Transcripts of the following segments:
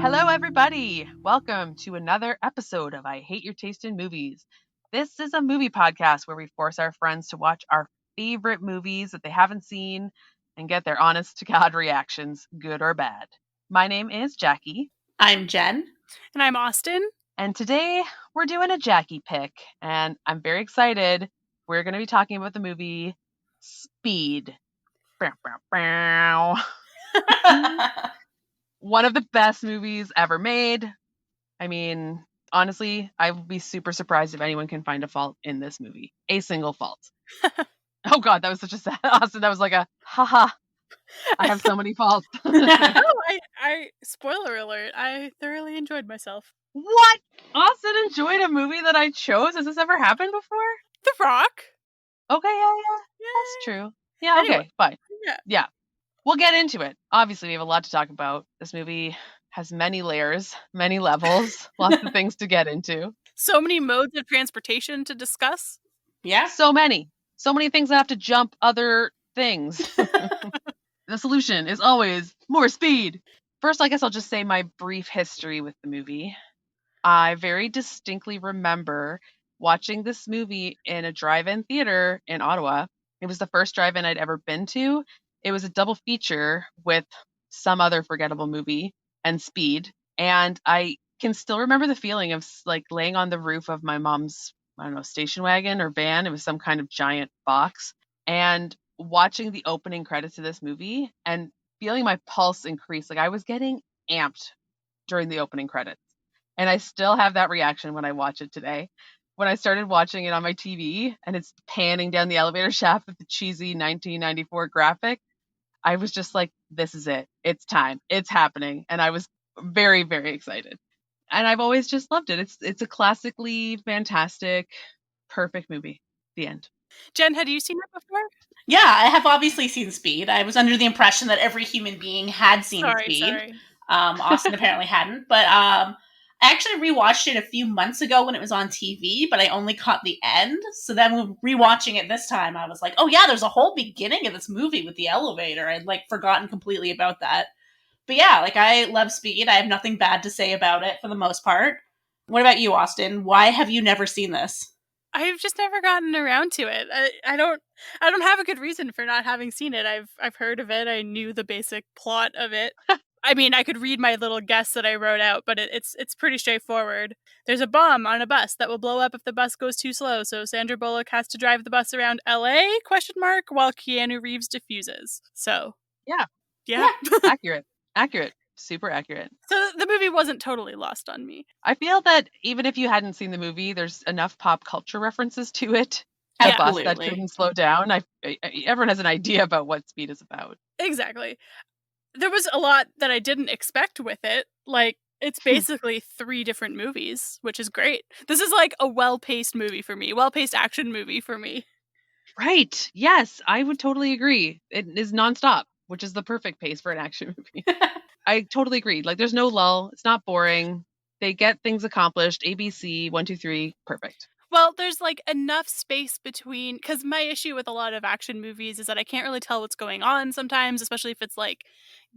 Hello, everybody. Welcome to another episode of I Hate Your Taste in Movies. This is a movie podcast where we force our friends to watch our favorite movies that they haven't seen and get their honest to God reactions, good or bad. My name is Jackie. I'm Jen. And I'm Austin. And today we're doing a Jackie pick, and I'm very excited. We're going to be talking about the movie Speed. Bow, bow, bow. One of the best movies ever made. I mean, honestly, I would be super surprised if anyone can find a fault in this movie. A single fault. Oh God, that was such a sad Austin. That was like a haha. I have so many faults. I spoiler alert, I thoroughly enjoyed myself. What? Austin enjoyed a movie that I chose? Has this ever happened before? The Rock. Okay, yeah. That's true. Yeah, Anyway, okay, fine. Yeah. We'll get into it. Obviously, we have a lot to talk about. This movie has many layers, many levels, lots of things to get into. So many modes of transportation to discuss. Yeah. So many things that have to jump other things. The solution is always more speed. First, I guess I'll just say my brief history with the movie. I very distinctly remember watching this movie in a drive-in theater in Ottawa. It was the first drive-in I'd ever been to. It was a double feature with some other forgettable movie and Speed. And I can still remember the feeling of like laying on the roof of my mom's, I don't know, station wagon or van. It was some kind of giant box. And watching the opening credits of this movie and feeling my pulse increase. Like I was getting amped during the opening credits. And I still have that reaction when I watch it today. When I started watching it on my TV and it's panning down the elevator shaft with the cheesy 1994 graphic, I was just like, this is it. It's time. It's happening. And I was very, very excited. And I've always just loved it. It's a classically fantastic, perfect movie. The end. Jen, had you seen it before? Yeah, I have obviously seen Speed. I was under the impression that every human being had seen Speed. Sorry. Austin apparently hadn't. But I actually rewatched it a few months ago when it was on TV, but I only caught the end. So then rewatching it this time, I was like, oh yeah, there's a whole beginning of this movie with the elevator. I'd like forgotten completely about that. But yeah, like I love Speed. I have nothing bad to say about it for the most part. What about you, Austin? Why have you never seen this? I've just never gotten around to it. I don't have a good reason for not having seen it. I've heard of it. I knew the basic plot of it. I mean, I could read my little guess that I wrote out, but it's pretty straightforward. There's a bomb on a bus that will blow up if the bus goes too slow, so Sandra Bullock has to drive the bus around LA, while Keanu Reeves defuses. So, yeah. Accurate. Super accurate. So the movie wasn't totally lost on me. I feel that even if you hadn't seen the movie, there's enough pop culture references to it. The bus that couldn't slow down. Everyone has an idea about what Speed is about. Exactly. There was a lot that I didn't expect with it. Like, it's basically 3 different movies, which is great. This is like a well-paced movie for me. Well-paced action movie for me. Right. Yes, I would totally agree. It is nonstop, which is the perfect pace for an action movie. I totally agree. Like, there's no lull. It's not boring. They get things accomplished. ABC, 1, 2, 3, perfect. Well, there's like enough space between, because my issue with a lot of action movies is that I can't really tell what's going on sometimes, especially if it's like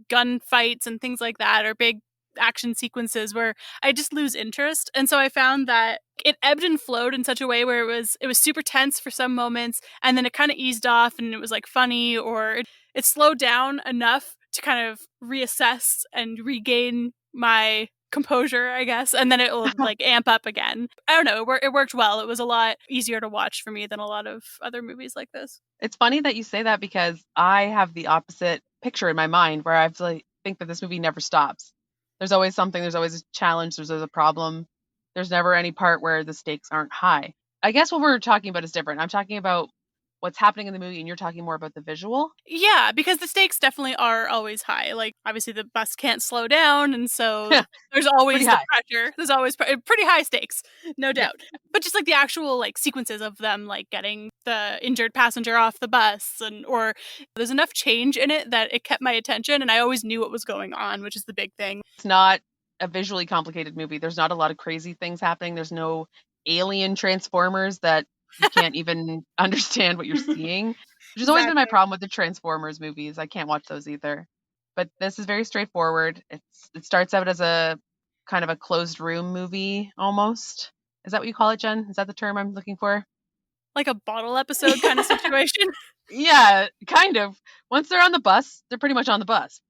gunfights and things like that, or big action sequences where I just lose interest. And so I found that it ebbed and flowed in such a way where it was super tense for some moments, and then it kind of eased off and it was like funny, or it slowed down enough to kind of reassess and regain my composure, I guess, and then it will like amp up again. I don't know, it worked well. It was a lot easier to watch for me than a lot of other movies like this. It's funny that you say that because I have the opposite picture in my mind where I think that this movie never stops. There's always something, there's always a challenge, there's always a problem. There's never any part where the stakes aren't high. I guess what we're talking about is different. I'm talking about what's happening in the movie and you're talking more about the visual. Yeah, because the stakes definitely are always high. Like, obviously the bus can't slow down, and so there's always the pressure. There's always pretty high stakes, no doubt. Yeah. But just like the actual like sequences of them like getting the injured passenger off the bus, or there's enough change in it that it kept my attention, and I always knew what was going on, which is the big thing. It's not a visually complicated movie. There's not a lot of crazy things happening. There's no alien transformers that you can't even understand what you're seeing, which has always been my problem with the Transformers movies. I can't watch those either. but this is very straightforward. It starts out as a kind of a closed room movie almost. Is that what you call it, Jen? Is that the term I'm looking for? Like a bottle episode kind of situation. Yeah, kind of. Once they're on the bus, they're pretty much on the bus.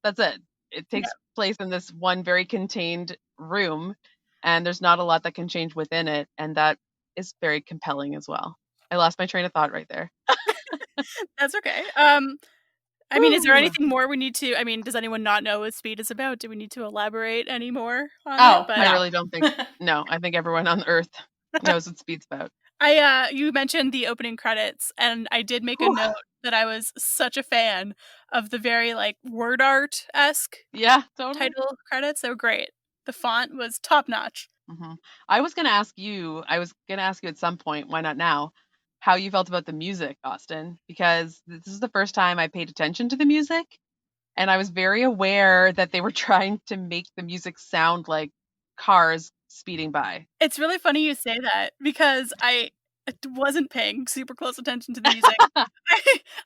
That's it. It takes place in this one very contained room, and there's not a lot that can change within it, and that is very compelling as well. I lost my train of thought right there. That's okay. I mean, is there anything more we need to? I mean, does anyone not know what Speed is about? Do we need to elaborate any more on it? But I really don't think. No, I think everyone on the earth knows what Speed's about. You mentioned the opening credits, and I did make a note that I was such a fan of the very like word art-esque title credits. They were great. The font was top notch. Mm-hmm. I was going to ask you at some point, why not now, how you felt about the music, Austin, because this is the first time I paid attention to the music, and I was very aware that they were trying to make the music sound like cars speeding by. It's really funny you say that because I wasn't paying super close attention to the music.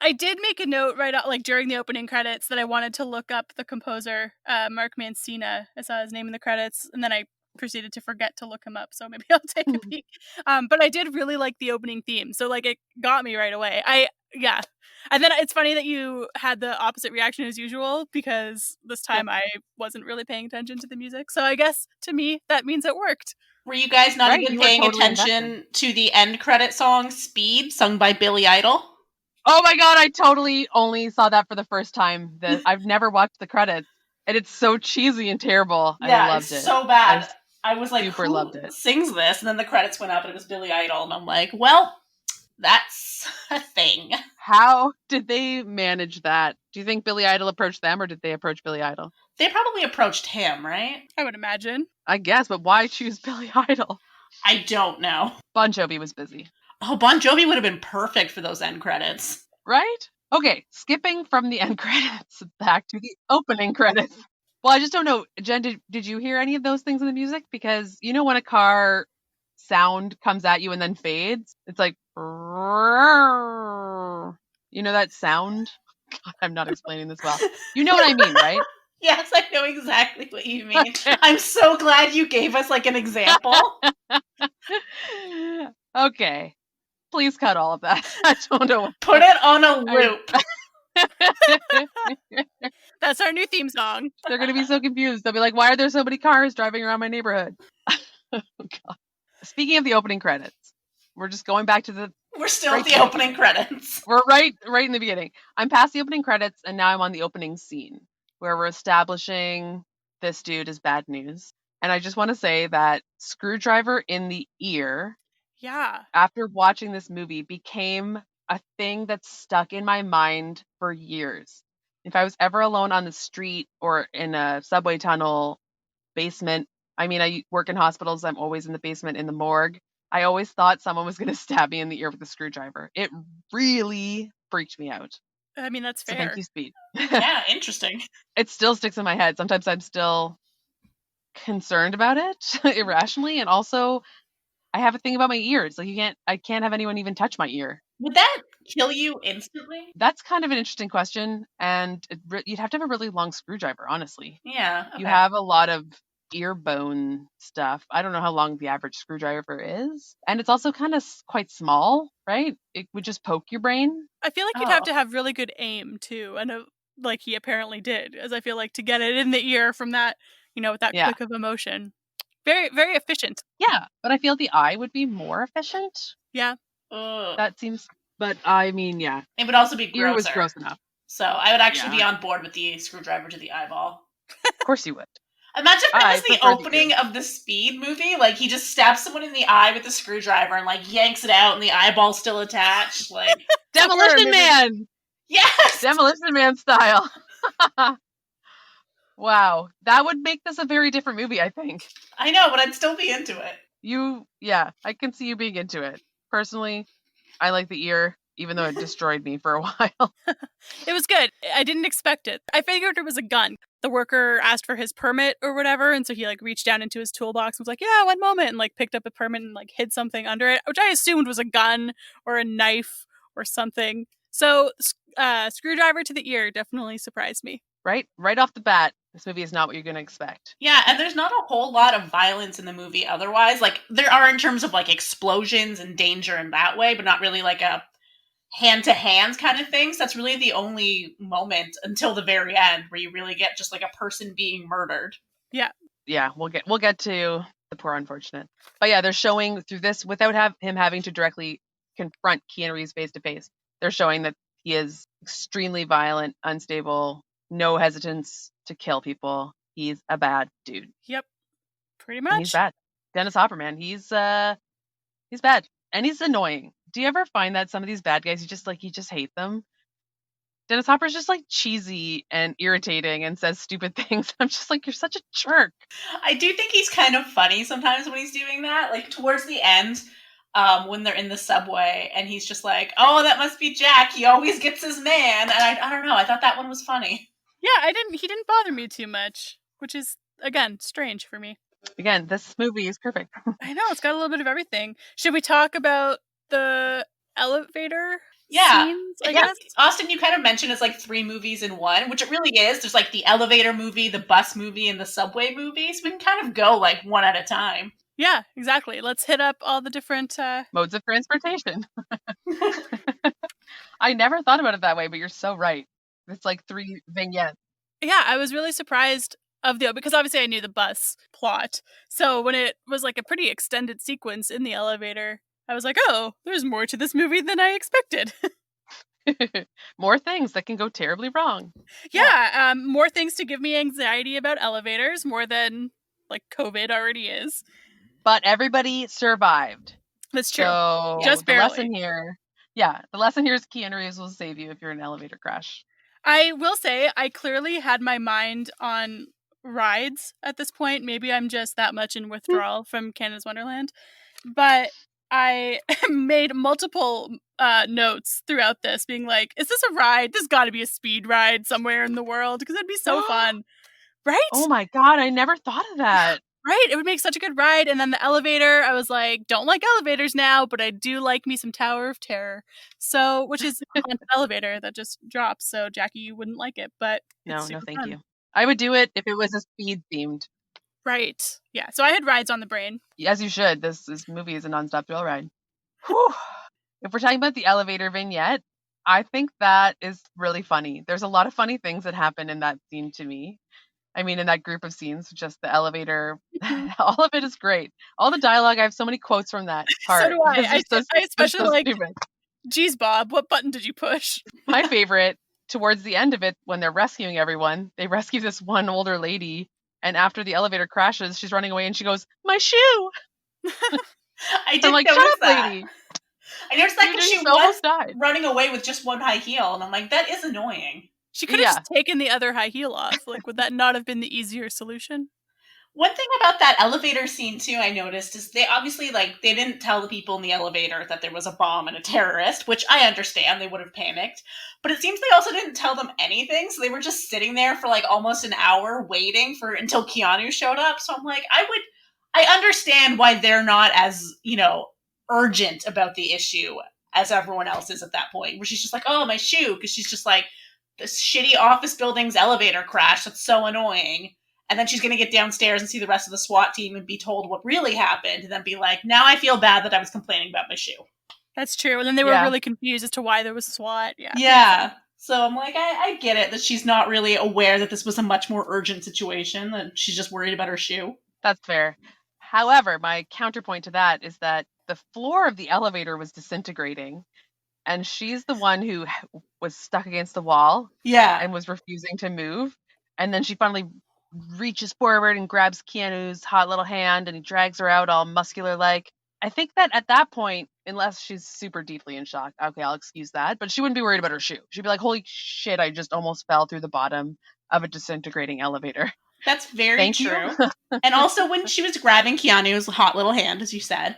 I did make a note right out, like during the opening credits, that I wanted to look up the composer, Mark Mancina. I saw his name in the credits, and then I proceeded to forget to look him up, so maybe I'll take a peek. But I did really like the opening theme, so like it got me right away. And then it's funny that you had the opposite reaction as usual, because this time I wasn't really paying attention to the music. So I guess to me that means it worked. Were you guys not even paying attention to the end credit song Speed, sung by Billy Idol? Oh my god, I totally only saw that for the first time. I've never watched the credits, and it's so cheesy and terrible. Yeah, I loved it. So bad. I was like, super loved it. Sings this? And then the credits went up and it was Billy Idol, and I'm like, well, that's a thing. How did they manage that? Do you think Billy Idol approached them, or did they approach Billy Idol? They probably approached him, right? I would imagine. I guess, but why choose Billy Idol? I don't know. Bon Jovi was busy. Oh, Bon Jovi would have been perfect for those end credits. Right? Okay, skipping from the end credits back to the opening credits. Well, I just don't know. Jen, did you hear any of those things in the music? Because you know when a car sound comes at you and then fades? It's like, you know that sound? God, I'm not explaining this well. You know what I mean, right? Yes, I know exactly what you mean. I'm so glad you gave us like an example. Okay. Please cut all of that. I don't know. Put it on a loop. That's our new theme song. They're going to be so confused. They'll be like, why are there so many cars driving around my neighborhood? Oh, God. Speaking of the opening credits, we're just going back to the... We're still at the opening credits. We're right in the beginning. I'm past the opening credits, and now I'm on the opening scene, where we're establishing this dude is bad news. And I just want to say that Screwdriver in the Ear, after watching this movie, became a thing that's stuck in my mind for years. If I was ever alone on the street or in a subway tunnel basement, I mean, I work in hospitals, I'm always in the basement in the morgue. I always thought someone was going to stab me in the ear with a screwdriver. It really freaked me out. I mean, that's fair. So thank you, Speed. Yeah, interesting. It still sticks in my head. Sometimes I'm still concerned about it irrationally, and also I have a thing about my ears. Like I can't have anyone even touch my ear. Would that kill you instantly? That's kind of an interesting question, and you'd have to have a really long screwdriver, honestly. Yeah. Okay. You have a lot of ear bone stuff. I don't know how long the average screwdriver is, and it's also kind of quite small, right? It would just poke your brain. I feel like you'd have to have really good aim too, and like he apparently did, as I feel like to get it in the ear from that, with that click of emotion. Very, very efficient. Yeah, but I feel the eye would be more efficient. Yeah. That seems, but I mean, yeah. It would also be grosser. Ear was gross enough. So I would actually be on board with the screwdriver to the eyeball. Of course you would. Imagine if that was the opening of the Speed movie. Like, he just stabs someone in the eye with a screwdriver and, like, yanks it out and the eyeball's still attached. Like, Demolition Man! Yes! Demolition Man style. Wow. That would make this a very different movie, I think. I know, but I'd still be into it. I can see you being into it. Personally, I like the ear, even though it destroyed me for a while. It was good. I didn't expect it. I figured it was a gun. The worker asked for his permit or whatever, and so he like reached down into his toolbox and was like, yeah, one moment, and like picked up a permit and like hid something under it, which I assumed was a gun or a knife or something. So screwdriver to the ear definitely surprised me. Right off the bat, this movie is not what you're going to expect. Yeah, and there's not a whole lot of violence in the movie otherwise. Like, there are in terms of, like, explosions and danger in that way, but not really, like, a hand-to-hand kind of thing. So that's really the only moment until the very end where you really get just, like, a person being murdered. Yeah, we'll get to the poor unfortunate. But yeah, they're showing through this, without him having to directly confront Keanu Reeves face to face, they're showing that he is extremely violent, unstable, no hesitance to kill people. He's a bad dude. Yep. Pretty And much. he's bad. Dennis Hopper, man, he's bad. And he's annoying. Do you ever find that some of these bad guys, you just hate them? Dennis Hopper's just like cheesy and irritating and says stupid things. I'm just like, you're such a jerk. I do think he's kind of funny sometimes when he's doing that. Like, towards the end, when they're in the subway, and he's just like, oh, that must be Jack. He always gets his man. And I don't know. I thought that one was funny. Yeah, he didn't bother me too much, which is, again, strange for me. Again, this movie is perfect. I know, it's got a little bit of everything. Should we talk about the elevator scenes, I guess? Austin, you kind of mentioned it's like 3 movies in one, which it really is. There's like the elevator movie, the bus movie, and the subway movie. So we can kind of go like one at a time. Yeah, exactly. Let's hit up all the different modes of transportation. I never thought about it that way, but you're so right. It's like 3 vignettes. Yeah, I was really surprised because obviously I knew the bus plot. So when it was like a pretty extended sequence in the elevator, I was like, oh, there's more to this movie than I expected. More things that can go terribly wrong. Yeah, more things to give me anxiety about elevators, more than like COVID already is. But everybody survived. That's true. So just barely. The lesson here is Keanu Reeves will save you if you're in an elevator crash. I will say I clearly had my mind on rides at this point. Maybe I'm just that much in withdrawal from Canada's Wonderland. But I made multiple notes throughout this being like, is this a ride? This got to be a speed ride somewhere in the world because it'd be so fun. Right? Oh my God, I never thought of that. Right? It would make such a good ride. And then the elevator, I was like, don't like elevators now, but I do like me some Tower of Terror. So, which is a haunted elevator that just drops. So, Jackie, you wouldn't like it, but no, thank you. I would do it if it was a speed themed. Right. Yeah. So I had rides on the brain. As you should. This movie is a nonstop thrill ride. Whew. If we're talking about the elevator vignette, I think that is really funny. There's a lot of funny things that happen in that scene to me. I mean, in that group of scenes, just the elevator, all of it is great. All the dialogue, I have so many quotes from that part. So do I. I especially like, stupid. Geez, Bob, what button did you push? My favorite, towards the end of it, when they're rescuing everyone, they rescue this one older lady, and after the elevator crashes, she's running away, and she goes, my shoe! I did notice shut up, that. lady. I noticed that because she almost died. Running away with just one high heel, and I'm like, that is annoying. She could have just taken the other high heel off. Like, would that not have been the easier solution? One thing about that elevator scene, too, I noticed, is they obviously, they didn't tell the people in the elevator that there was a bomb and a terrorist, which I understand, they would have panicked. But it seems they also didn't tell them anything, so they were just sitting there for, almost an hour waiting until Keanu showed up. So I'm like, I understand why they're not as, urgent about the issue as everyone else is at that point, where she's just like, oh, my shoe, because she's just like, this shitty office building's elevator crash, that's so annoying. And then she's going to get downstairs and see the rest of the SWAT team and be told what really happened, and then be like, now I feel bad that I was complaining about my shoe. That's true. And then they were really confused as to why there was SWAT. Yeah. So I'm like, I get it that she's not really aware that this was a much more urgent situation, that she's just worried about her shoe. That's fair. However, my counterpoint to that is that the floor of the elevator was disintegrating, and she's the one who was stuck against the wall and was refusing to move. And then she finally reaches forward and grabs Keanu's hot little hand, and he drags her out all muscular-like. I think that at that point, unless she's super deeply in shock, okay, I'll excuse that, but she wouldn't be worried about her shoe. She'd be like, holy shit, I just almost fell through the bottom of a disintegrating elevator. That's very true. And also, when she was grabbing Keanu's hot little hand, as you said,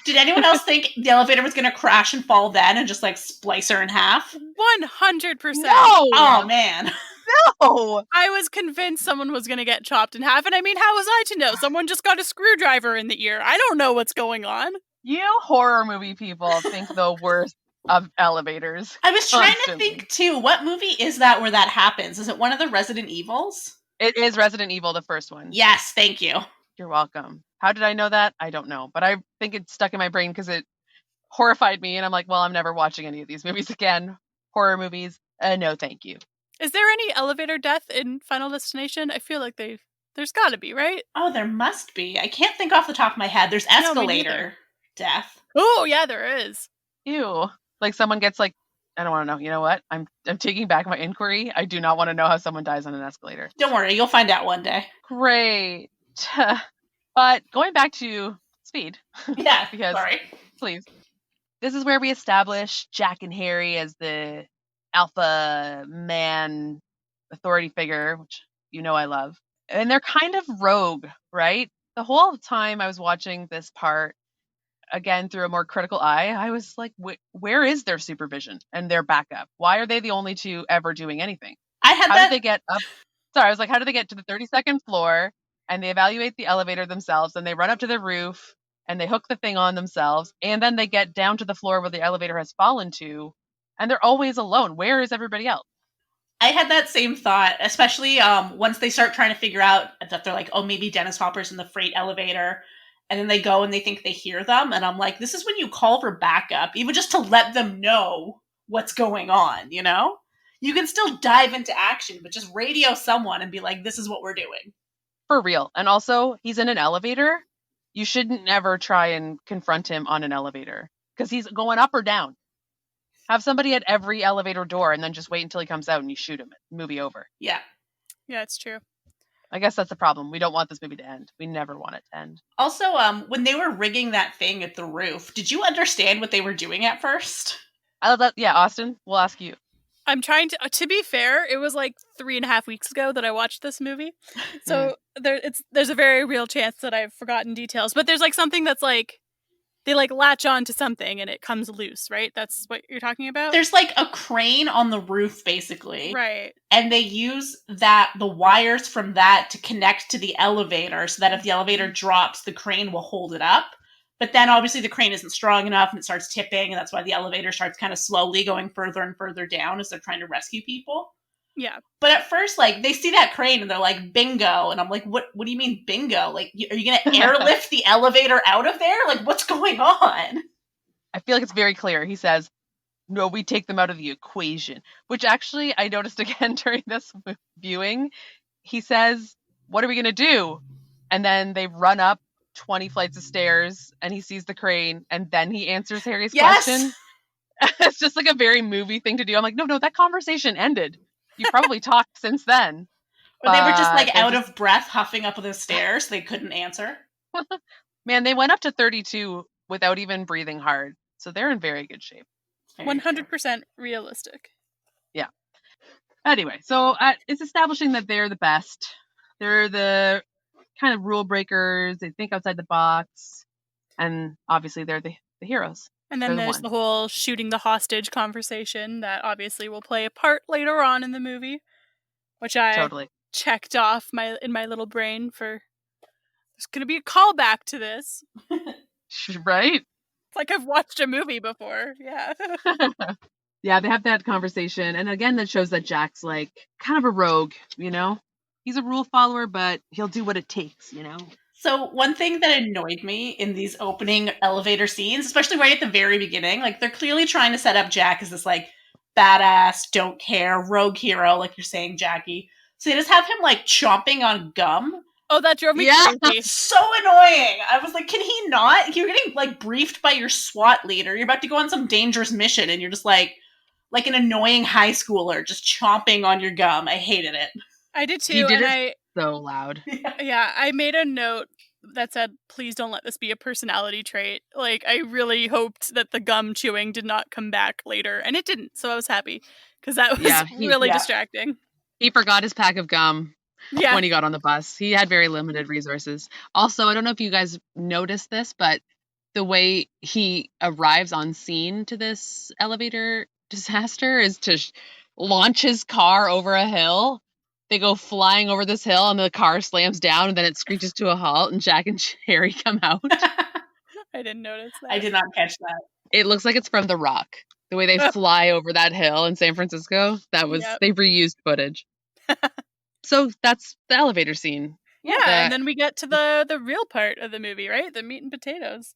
did anyone else think the elevator was going to crash and fall then and just splice her in half? 100%. No! Oh, man. No! I was convinced someone was going to get chopped in half, and I mean, how was I to know? Someone just got a screwdriver in the ear. I don't know what's going on. You horror movie people think the worst of elevators. I was trying constantly. to think too, what movie is that where that happens? Is it one of the Resident Evils? It is Resident Evil, the first one. Yes, thank you. You're welcome. How did I know that? I don't know, but I think it's stuck in my brain because it horrified me, and I'm like, well, I'm never watching any of these movies again. Horror movies, no, thank you. Is there any elevator death in Final Destination? I feel like there's got to be, right? Oh, there must be. I can't think off the top of my head. There's escalator death. Oh, yeah, there is. Ew. Like someone gets like, I don't want to know. You know what? I'm taking back my inquiry. I do not want to know how someone dies on an escalator. Don't worry, you'll find out one day. Great. But going back to Speed. Yeah, because, sorry. Please. This is where we establish Jack and Harry as the alpha man authority figure, which you know I love. And they're kind of rogue, right? The whole time I was watching this part, again, through a more critical eye, I was like, where is their supervision and their backup? Why are they the only two ever doing anything? How did they get up? Sorry, I was like, how did they get to the 32nd floor and they evaluate the elevator themselves and they run up to the roof and they hook the thing on themselves and then they get down to the floor where the elevator has fallen to and they're always alone. Where is everybody else? I had that same thought, especially once they start trying to figure out that they're like, oh, maybe Dennis Hopper's in the freight elevator. And then they go and they think they hear them. And I'm like, this is when you call for backup, even just to let them know what's going on, you know? You can still dive into action, but just radio someone and be like, this is what we're doing. For real. And also, he's in an elevator. You shouldn't ever try and confront him on an elevator because he's going up or down. Have somebody at every elevator door and then just wait until he comes out and you shoot him. Movie over. Yeah. Yeah, it's true. I guess that's the problem. We don't want this movie to end. We never want it to end. Also, when they were rigging that thing at the roof, did you understand what they were doing at first? Yeah, Austin, we'll ask you. I'm trying to be fair, it was like 3.5 weeks ago that I watched this movie. So there's a very real chance that I've forgotten details. But there's like something that's like, they like latch on to something and it comes loose, right? That's what you're talking about? There's like a crane on the roof, basically. Right. And they use the wires from that to connect to the elevator so that if the elevator drops, the crane will hold it up. But then obviously the crane isn't strong enough and it starts tipping, and that's why the elevator starts kind of slowly going further and further down as they're trying to rescue people. Yeah. But at first, like, they see that crane and they're like, bingo. And I'm like, what do you mean bingo? Like, are you going to airlift the elevator out of there? Like, what's going on? I feel like it's very clear. He says, no, we take them out of the equation, which actually I noticed again during this viewing. He says, what are we going to do? And then they run up 20 flights of stairs and he sees the crane and then he answers Harry's question. It's just like a very movie thing to do. I'm like, no, that conversation ended. You probably talked since then. Or they were just like out of breath, huffing up the stairs. They couldn't answer. Man, they went up to 32 without even breathing hard. So they're in very good shape. 100% realistic. Yeah. Anyway, so it's establishing that they're the best. They're the kind of rule breakers. They think outside the box. And obviously they're the heroes. And then there's the whole shooting the hostage conversation that obviously will play a part later on in the movie, which I checked off in my little brain for. There's going to be a callback to this. Right? It's like I've watched a movie before. Yeah. Yeah, they have that conversation. And again, that shows that Jack's like kind of a rogue, you know? He's a rule follower, but he'll do what it takes, you know? So one thing that annoyed me in these opening elevator scenes, especially right at the very beginning, like they're clearly trying to set up Jack as this like badass, don't care, rogue hero, like you're saying, Jackie. So they just have him like chomping on gum. Oh, that drove me crazy. So annoying. I was like, can he not? You're getting like briefed by your SWAT leader. You're about to go on some dangerous mission and you're just like an annoying high schooler just chomping on your gum. I hated it. I did too. He did it so loud. Yeah, I made a note that said, please don't let this be a personality trait. Like, I really hoped that the gum chewing did not come back later, and it didn't, so I was happy, because that was really distracting. He forgot his pack of gum when he got on the bus. He had very limited resources. Also, I don't know if you guys noticed this, but the way he arrives on scene to this elevator disaster is to launch his car over a hill. They go flying over this hill and the car slams down and then it screeches to a halt and Jack and Harry come out. I didn't notice that. I did not catch that. It looks like it's from The Rock. The way they fly over that hill in San Francisco, they reused footage. So that's the elevator scene. Yeah, and then we get to the real part of the movie, right? The meat and potatoes.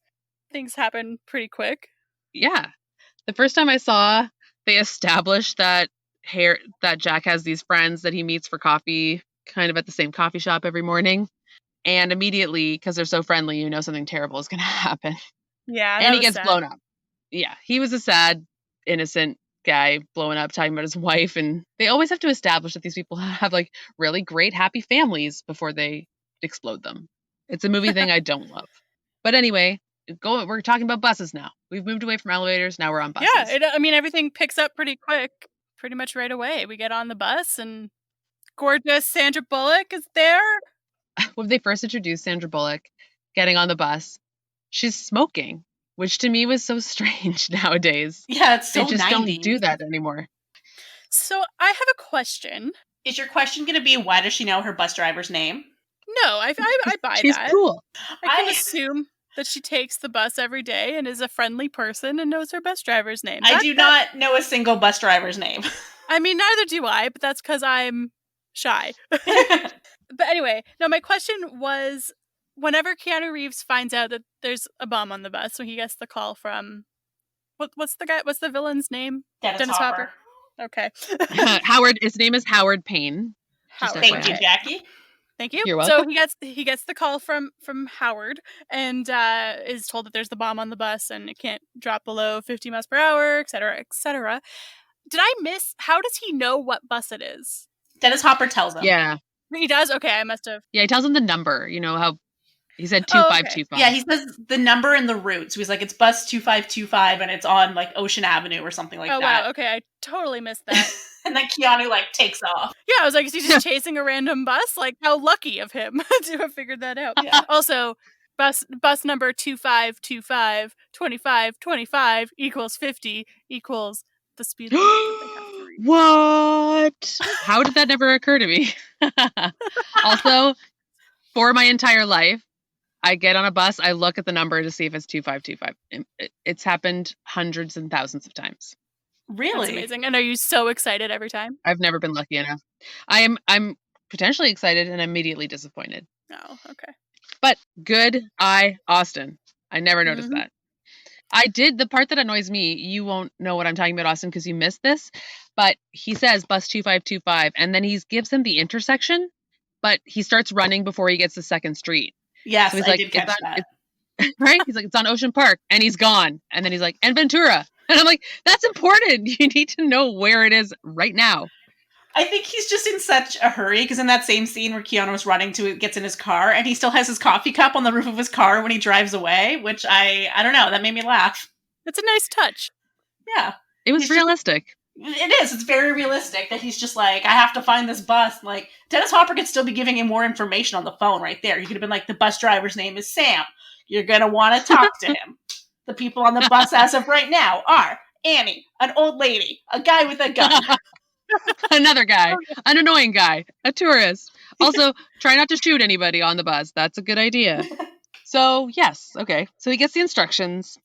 Things happen pretty quick. Yeah. The first time I saw, they established that Jack has these friends that he meets for coffee, kind of at the same coffee shop every morning. And immediately, because they're so friendly, you know something terrible is going to happen. Yeah, and he gets blown up. Yeah, he was a sad, innocent guy blowing up, talking about his wife. And they always have to establish that these people have like really great, happy families before they explode them. It's a movie thing I don't love. But anyway, we're talking about buses now. We've moved away from elevators. Now we're on buses. Yeah, everything picks up pretty quick, pretty much right away. We get on the bus and gorgeous Sandra Bullock is there. When they first introduced Sandra Bullock getting on the bus, she's smoking, which to me was so strange nowadays. Yeah, it's so They just 90s. don't do that anymore. So I have a question. Is your question going to be, why does she know her bus driver's name? No, I buy She's that. Cool. I can assume that she takes the bus every day and is a friendly person and knows her bus driver's name. I do not know a single bus driver's name. I mean, neither do I, but that's because I'm shy. But anyway, no, my question was, whenever Keanu Reeves finds out that there's a bomb on the bus, so he gets the call from, what's the villain's name? Dennis Hopper. Okay. Howard. His name is Howard Payne. Thank you, Jackie. Thank you. You're welcome. So he gets the call from Howard and is told that there's the bomb on the bus and it can't drop below 50 miles per hour, et cetera, et cetera. Did I miss? How does he know what bus it is? Dennis Hopper tells him. Yeah. He does? Okay, I must have. Yeah, he tells him the number. You know how he said 2525. Yeah, he says the number and the route. So he's like, it's bus 2525 and it's on like Ocean Avenue or something like that. Oh, wow. Okay, I totally missed that. And then Keanu like takes off. Yeah, I was like, is he just chasing a random bus? Like, how lucky of him to have figured that out. Yeah. Also, bus number 2525, 2525 equals 50 equals the speed limit that they have to reach. What? How did that never occur to me? Also, for my entire life, I get on a bus, I look at the number to see if it's 2525. It's happened hundreds and thousands of times. Really? That's amazing. And are you so excited every time? I've never been lucky enough. I'm potentially excited and immediately disappointed. Oh, okay. But good eye, Austin. I never noticed that. I did, the part that annoys me, you won't know what I'm talking about, Austin, because you missed this, but he says bus 2525, and then he gives him the intersection, but he starts running before he gets to 2nd Street. Yes, so he's I like, did catch that. Right? He's like, it's on Ocean Park, and he's gone. And then he's like, and Ventura. And I'm like, that's important. You need to know where it is right now. I think he's just in such a hurry, because in that same scene where Keanu's running gets in his car, and he still has his coffee cup on the roof of his car when he drives away, which I don't know, that made me laugh. It's a nice touch. Yeah. It was realistic. It is. It's very realistic that he's just like, I have to find this bus. Like, Dennis Hopper could still be giving him more information on the phone right there. He could have been like, the bus driver's name is Sam. You're going to want to talk to him. The people on the bus as of right now are Annie, an old lady, a guy with a gun. Another guy, an annoying guy, a tourist. Also, try not to shoot anybody on the bus. That's a good idea. So, yes. Okay. So he gets the instructions.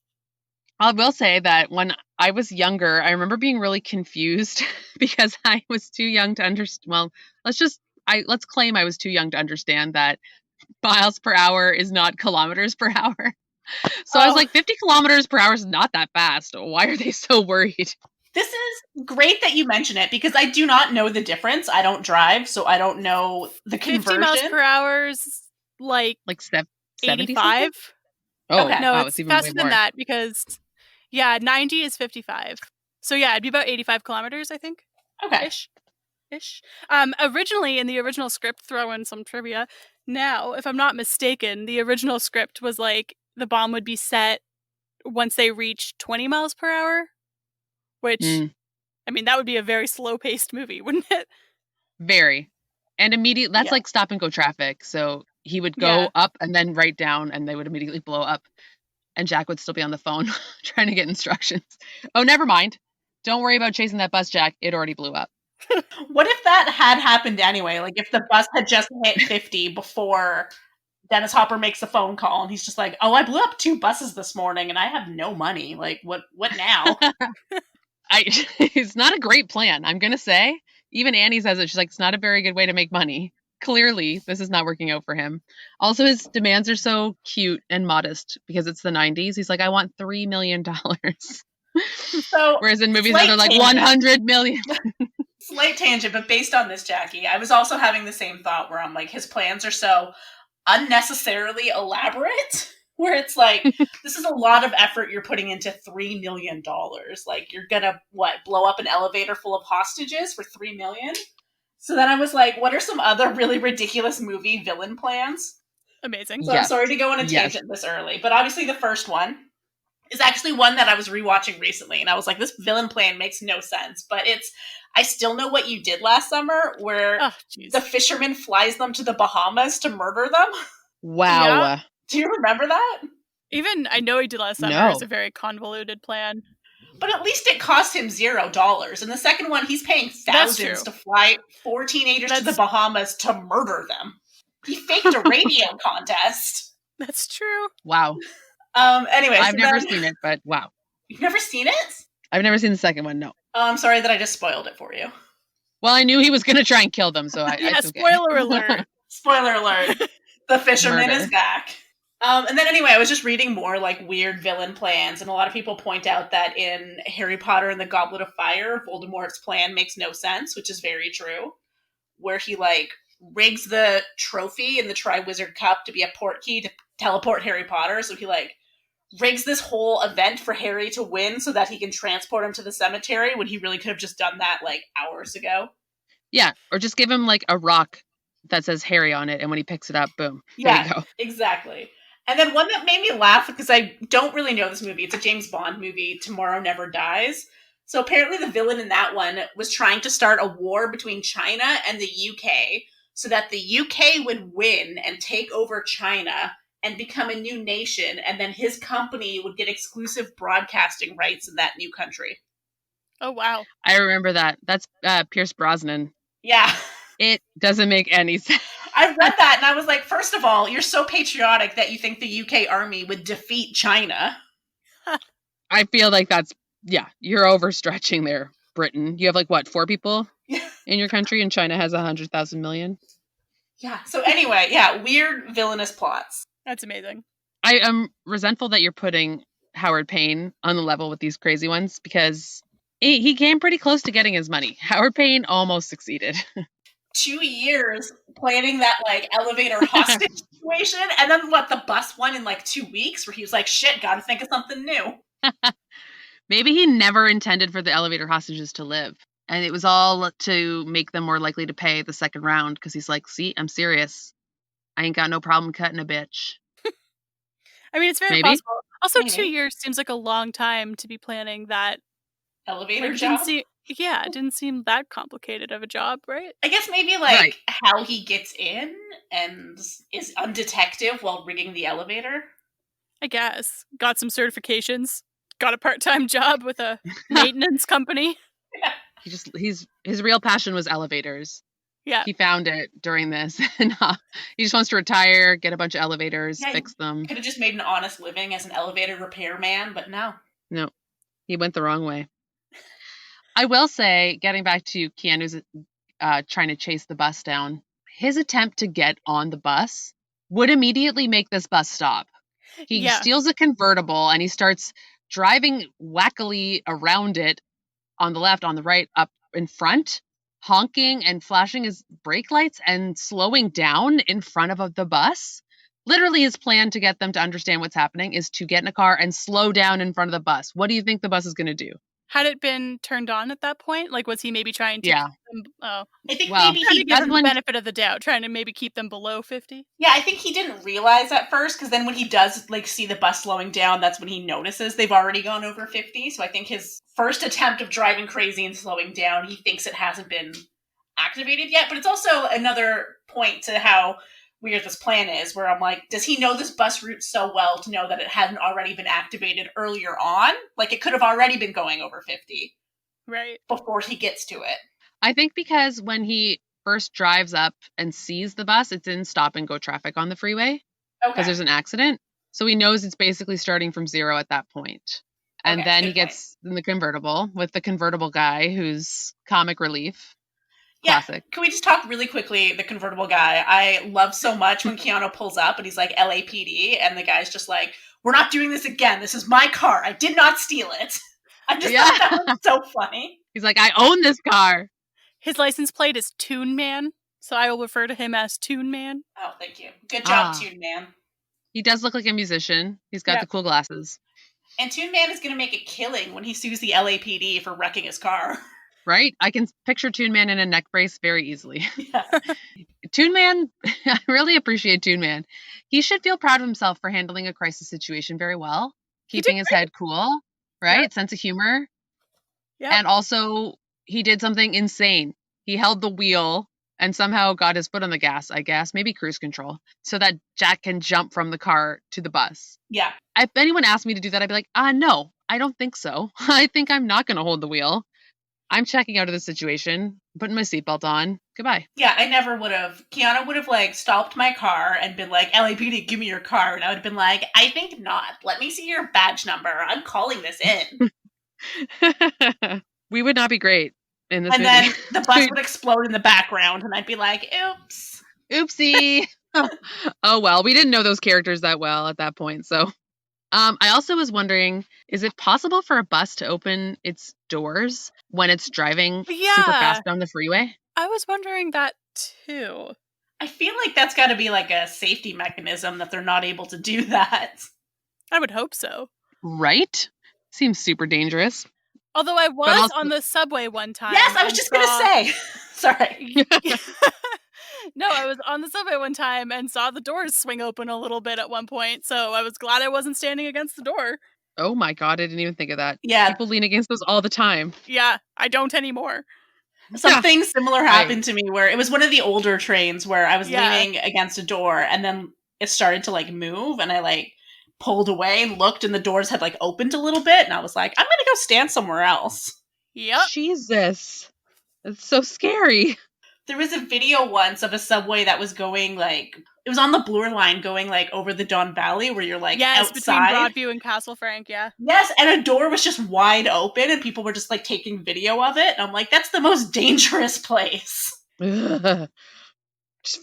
I will say that when I was younger, I remember being really confused because I was too young to understand. Well, let's claim I was too young to understand that miles per hour is not kilometers per hour. So I was like, 50 kilometers per hour is not that fast. Why are they so worried? This is great that you mention it, because I do not know the difference. I don't drive, so I don't know the conversion. 50 miles per hour is like 85. Oh, okay. No, wow, it's faster than that because, 90 is 55. So yeah, it'd be about 85 kilometers, I think. Okay. Ish. Originally, in the original script, throw in some trivia. Now, if I'm not mistaken, the original script was like the bomb would be set once they reach 20 miles per hour. Which, I mean, that would be a very slow-paced movie, wouldn't it? Very. And immediately, that's like stop-and-go traffic. So he would go up and then right down, and they would immediately blow up. And Jack would still be on the phone trying to get instructions. Oh, never mind. Don't worry about chasing that bus, Jack. It already blew up. What if that had happened anyway? Like, if the bus had just hit 50 before Dennis Hopper makes a phone call, and he's just like, oh, I blew up 2 buses this morning, and I have no money. Like, what now? It's not a great plan, I'm going to say. Even Annie says it. She's like, it's not a very good way to make money. Clearly, this is not working out for him. Also, his demands are so cute and modest because it's the 90s. He's like, I want $3 million. So, whereas in movies, slight they're like tangent. 100 million. Slight tangent, but based on this, Jackie, I was also having the same thought where I'm like, his plans are so unnecessarily elaborate, where it's like, this is a lot of effort you're putting into $3 million. Like, you're gonna, blow up an elevator full of hostages for $3 million? So then I was like, what are some other really ridiculous movie villain plans? Amazing. So I'm sorry to go on a tangent this early, but obviously the first one is actually one that I was rewatching recently, and I was like, this villain plan makes no sense, but it's I Still Know What You Did Last Summer, where the fisherman flies them to the Bahamas to murder them. Wow. Yeah. Do you remember that? Even I Know He Did Last Summer is a very convoluted plan. But at least it cost him $0. In the second one, he's paying thousands to fly 4 teenagers to the Bahamas to murder them. He faked a radio contest. That's true. Wow. Anyway, I've never seen it, but wow. You've never seen it? I've never seen the second one, no. Oh, I'm sorry that I just spoiled it for you. Well, I knew he was going to try and kill them, so spoiler alert. Spoiler alert. The fisherman is back. And then anyway, I was just reading more like weird villain plans, and a lot of people point out that in Harry Potter and the Goblet of Fire, Voldemort's plan makes no sense, which is very true, where he like rigs the trophy in the Triwizard Cup to be a portkey to teleport Harry Potter, so he like rigs this whole event for Harry to win so that he can transport him to the cemetery when he really could have just done that like hours ago. Yeah, or just give him like a rock that says Harry on it, and when he picks it up, boom, there you go. Exactly. And then one that made me laugh, because I don't really know this movie, it's a James Bond movie, Tomorrow Never Dies. So apparently the villain in that one was trying to start a war between China and the UK so that the UK would win and take over China and become a new nation, and then his company would get exclusive broadcasting rights in that new country. Oh, wow. I remember that. That's Pierce Brosnan. Yeah. It doesn't make any sense. I read that, and I was like, first of all, you're so patriotic that you think the UK army would defeat China. I feel like that's, you're overstretching there, Britain. You have like, what, 4 people in your country, and China has 100,000 million? Yeah, so anyway, weird villainous plots. That's amazing. I am resentful that you're putting Howard Payne on the level with these crazy ones, because he came pretty close to getting his money. Howard Payne almost succeeded. 2 years planning that like elevator hostage situation, and then the bus one in like 2 weeks, where he was like, shit, gotta think of something new. Maybe he never intended for the elevator hostages to live, and it was all to make them more likely to pay the second round, because he's like, see, I'm serious. I ain't got no problem cutting a bitch. I mean, it's very possible. Also, 2 years seems like a long time to be planning that elevator job. It didn't seem that complicated of a job, right? I guess maybe how he gets in and is undetected while rigging the elevator. I guess. Got some certifications. Got a part-time job with a maintenance company. Yeah. His real passion was elevators. Yeah. He found it during this. And he just wants to retire, get a bunch of elevators, fix them. Could have just made an honest living as an elevator repairman, but no. No. He went the wrong way. I will say, getting back to Keanu's trying to chase the bus down, his attempt to get on the bus would immediately make this bus stop. He steals a convertible and he starts driving wackily around it, on the left, on the right, up in front, honking and flashing his brake lights and slowing down in front of the bus. Literally, his plan to get them to understand what's happening is to get in a car and slow down in front of the bus. What do you think the bus is going to do? Had it been turned on at that point? Like, was he maybe trying to keep them, I think maybe he gave them the benefit of the doubt, trying to maybe keep them below 50? Yeah, I think he didn't realize at first, because then when he does see the bus slowing down, that's when he notices they've already gone over 50. So I think his first attempt of driving crazy and slowing down, he thinks it hasn't been activated yet. But it's also another point to how weird this plan is, where I'm like, does he know this bus route so well to know that it hadn't already been activated earlier on? Like, it could have already been going over 50. Right. Before he gets to it. I think because when he first drives up and sees the bus, it's in stop and go traffic on the freeway. Because there's an accident. So he knows it's basically starting from 0 at that point. And Okay, then good he point. gets in the convertible with the convertible guy who's comic relief. Yeah, Classic. can we just talk really quickly, the convertible guy? I love so much when Keanu pulls up and he's like, LAPD, and the guy's just like, we're not doing this again. This is my car. I did not steal it. I just thought that was so funny. He's like, I own this car. His license plate is Toon Man, so I will refer to him as Toon Man. Oh, thank you. Good job, Toon Man. He does look like a musician. He's got the cool glasses. And Toon Man is going to make a killing when he sues the LAPD for wrecking his car. Right? I can picture Toon Man in a neck brace very easily. Yeah. Toon Man, I really appreciate Toon Man. He should feel proud of himself for handling a crisis situation very well, keeping his head cool, right? Yep. Sense of humor. Yep. And also, he did something insane. He held the wheel and somehow got his foot on the gas, I guess, maybe cruise control, so that Jack can jump from the car to the bus. Yeah. If anyone asked me to do that, I'd be like, no, I don't think so. I think I'm not going to hold the wheel. I'm checking out of the situation, putting my seatbelt on. Goodbye. Yeah, I never would have. Keanu would have, like, stopped my car and been like, LAPD, give me your car. And I would have been like, I think not. Let me see your badge number. I'm calling this in. We would not be great in this movie. And then the bus would explode in the background, and I'd be like, oops. Oopsie. Oh, well, we didn't know those characters that well at that point, so... I also was wondering, is it possible for a bus to open its doors when it's driving super fast down the freeway? I was wondering that too. I feel like that's got to be like a safety mechanism that they're not able to do that. I would hope so. Right? Seems super dangerous. Although I was on the subway one time. Yes, I was just going to say. Sorry. No, I was on the subway one time and saw the doors swing open a little bit at one point, so I was glad I wasn't standing against the door. Oh my god, I didn't even think of that. Yeah. People lean against those all the time. Yeah, I don't anymore. Something similar happened to me where it was one of the older trains where I was leaning against a door and then it started to like move and I like pulled away, looked, and the doors had like opened a little bit and I was like, I'm going to go stand somewhere else. Yep. Jesus. That's so scary. There was a video once of a subway that was going like, it was on the Bloor line going like over the Don Valley where you're like outside. Between Broadview and Castle Frank, yeah. Yes, and a door was just wide open and people were just like taking video of it. And I'm like, that's the most dangerous place. Just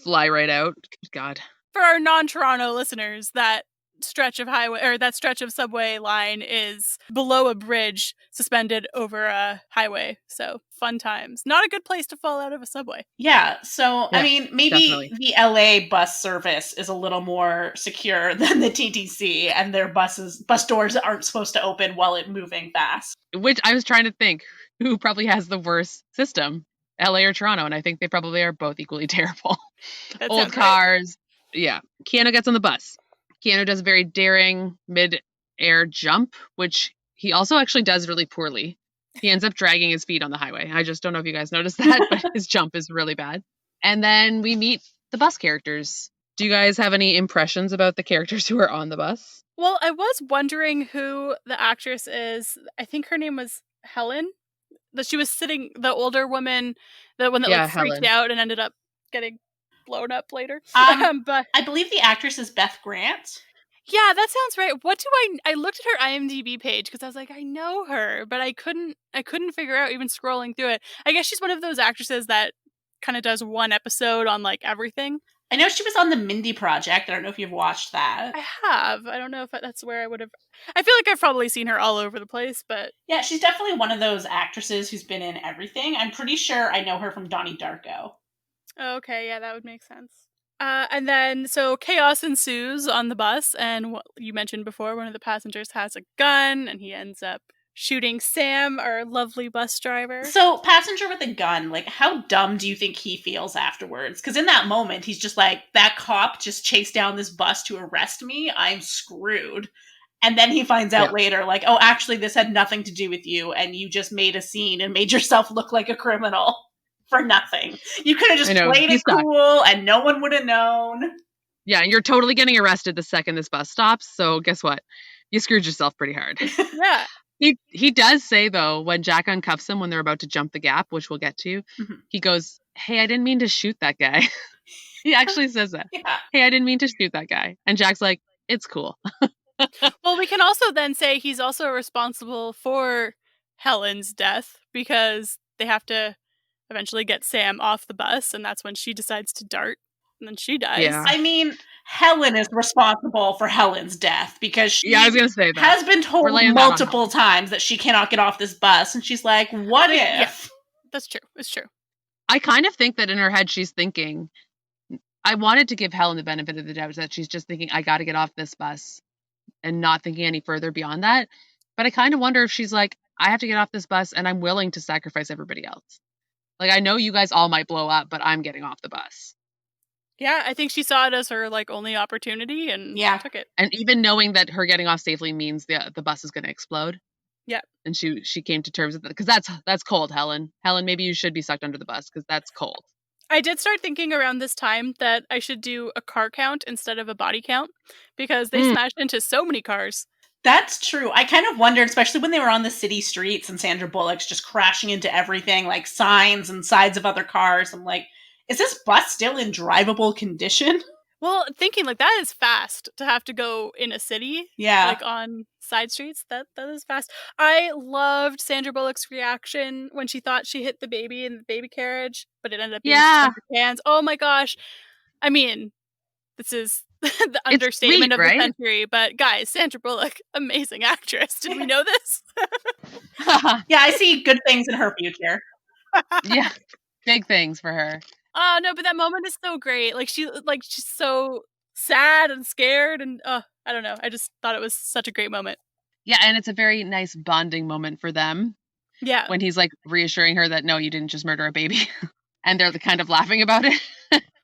fly right out. God. For our non-Toronto listeners, that stretch of highway or that stretch of subway line is below a bridge suspended over a highway, so fun times. Not a good place to fall out of a subway. Yeah, so I mean maybe the LA bus service is a little more secure than the TTC and their bus doors aren't supposed to open while it's moving fast. Which I was trying to think who probably has the worst system, LA or Toronto, and I think they probably are both equally terrible. Old cars. Right. Yeah. Keanu gets on the bus. Keanu does a very daring mid-air jump, which he also actually does really poorly. He ends up dragging his feet on the highway. I just don't know if you guys noticed that, but his jump is really bad. And then we meet the bus characters. Do you guys have any impressions about the characters who are on the bus? Well, I was wondering who the actress is. I think her name was Helen. She was sitting, the older woman, the one that freaked out and ended up getting blown up later. But I believe the actress is Beth Grant. Yeah, that sounds right. I looked at her IMDb page because I was like, I know her, but I couldn't figure out even scrolling through it. I guess she's one of those actresses that kind of does one episode on like everything. I know she was on the Mindy Project. I don't know if you've watched that. I have. I don't know if that's where I would have. I feel like I've probably seen her all over the place, but yeah, she's definitely one of those actresses who's been in everything. I'm pretty sure I know her from Donnie Darko. Okay, yeah, that would make sense. And then, so chaos ensues on the bus, and what you mentioned before, one of the passengers has a gun, and he ends up shooting Sam, our lovely bus driver. So, passenger with a gun, like, how dumb do you think he feels afterwards? Because in that moment, he's just like, that cop just chased down this bus to arrest me, I'm screwed. And then he finds out later, like, oh, actually, this had nothing to do with you, and you just made a scene and made yourself look like a criminal. For nothing. You could have just played it cool and no one would have known. Yeah, and you're totally getting arrested the second this bus stops, so guess what? You screwed yourself pretty hard. Yeah. He does say, though, when Jack uncuffs him when they're about to jump the gap, which we'll get to, he goes, hey, I didn't mean to shoot that guy. He actually says that. Yeah. Hey, I didn't mean to shoot that guy. And Jack's like, it's cool. Well, we can also then say he's also responsible for Helen's death because they have to eventually get Sam off the bus, and that's when she decides to dart, and then she dies. Yeah. I mean, Helen is responsible for Helen's death because she I was gonna say that. has been told We're laying that on multiple times that she cannot get off this bus, and she's like, what if? Yeah. That's true. It's true. I kind of think that in her head she's thinking, I wanted to give Helen the benefit of the doubt that she's just thinking, I got to get off this bus and not thinking any further beyond that. But I kind of wonder if she's like, I have to get off this bus and I'm willing to sacrifice everybody else. Like, I know you guys all might blow up, but I'm getting off the bus. Yeah, I think she saw it as her like only opportunity and took it. And even knowing that her getting off safely means the bus is going to explode. Yeah. And she came to terms with it because that's cold, Helen. Helen, maybe you should be sucked under the bus because that's cold. I did start thinking around this time that I should do a car count instead of a body count because they smashed into so many cars. That's true. I kind of wondered, especially when they were on the city streets and Sandra Bullock's just crashing into everything, like signs and sides of other cars. I'm like, is this bus still in drivable condition? Well, thinking like that is fast to have to go in a city. Yeah. Like on side streets. That is fast. I loved Sandra Bullock's reaction when she thought she hit the baby in the baby carriage, but it ended up being hands. Oh my gosh. I mean, this is the understatement of the century, but guys, Sandra Bullock, amazing actress. Did we know this? Yeah, I see good things in her future. Yeah, big things for her. Oh no, but that moment is so great. Like she's so sad and scared, and I don't know. I just thought it was such a great moment. Yeah, and it's a very nice bonding moment for them. Yeah, when he's like reassuring her that no, you didn't just murder a baby, and they're kind of laughing about it,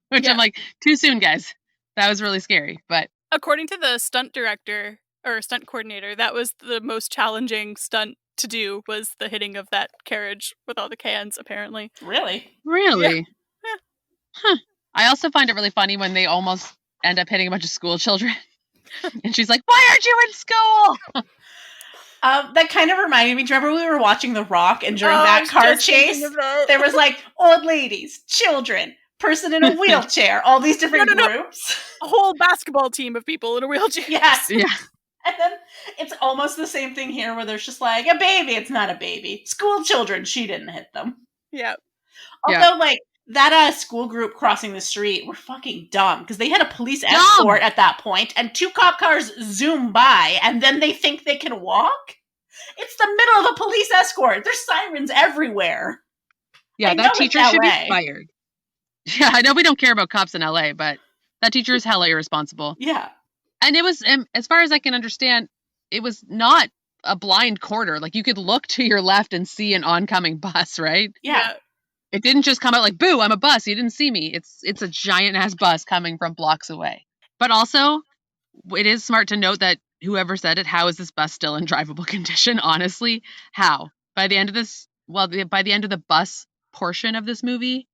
which I'm like, too soon, guys. That was really scary. But according to the stunt director or stunt coordinator, that was the most challenging stunt to do, was the hitting of that carriage with all the cans, apparently. Really? Really? Yeah. Huh. I also find it really funny when they almost end up hitting a bunch of school children. And she's like, why aren't you in school? That kind of reminded me. Do you remember we were watching The Rock and during that car chase, there was like old ladies, children, person in a wheelchair, all these different groups. A whole basketball team of people in a wheelchair. Yes. Yeah. And then it's almost the same thing here where there's just like, a baby, it's not a baby. School children, she didn't hit them. Yeah. Although, like, that school group crossing the street were fucking dumb because they had a police escort at that point and 2 cop cars zoom by and then they think they can walk? It's the middle of a police escort. There's sirens everywhere. Yeah, that teacher should be fired. Yeah, I know we don't care about cops in LA, but that teacher is hella irresponsible. Yeah. And it was, as far as I can understand, it was not a blind corner. Like, you could look to your left and see an oncoming bus, right? Yeah. It didn't just come out like, boo, I'm a bus. You didn't see me. It's a giant-ass bus coming from blocks away. But also, it is smart to note that whoever said it, how is this bus still in drivable condition? Honestly, how? By the end of the bus portion of this movie,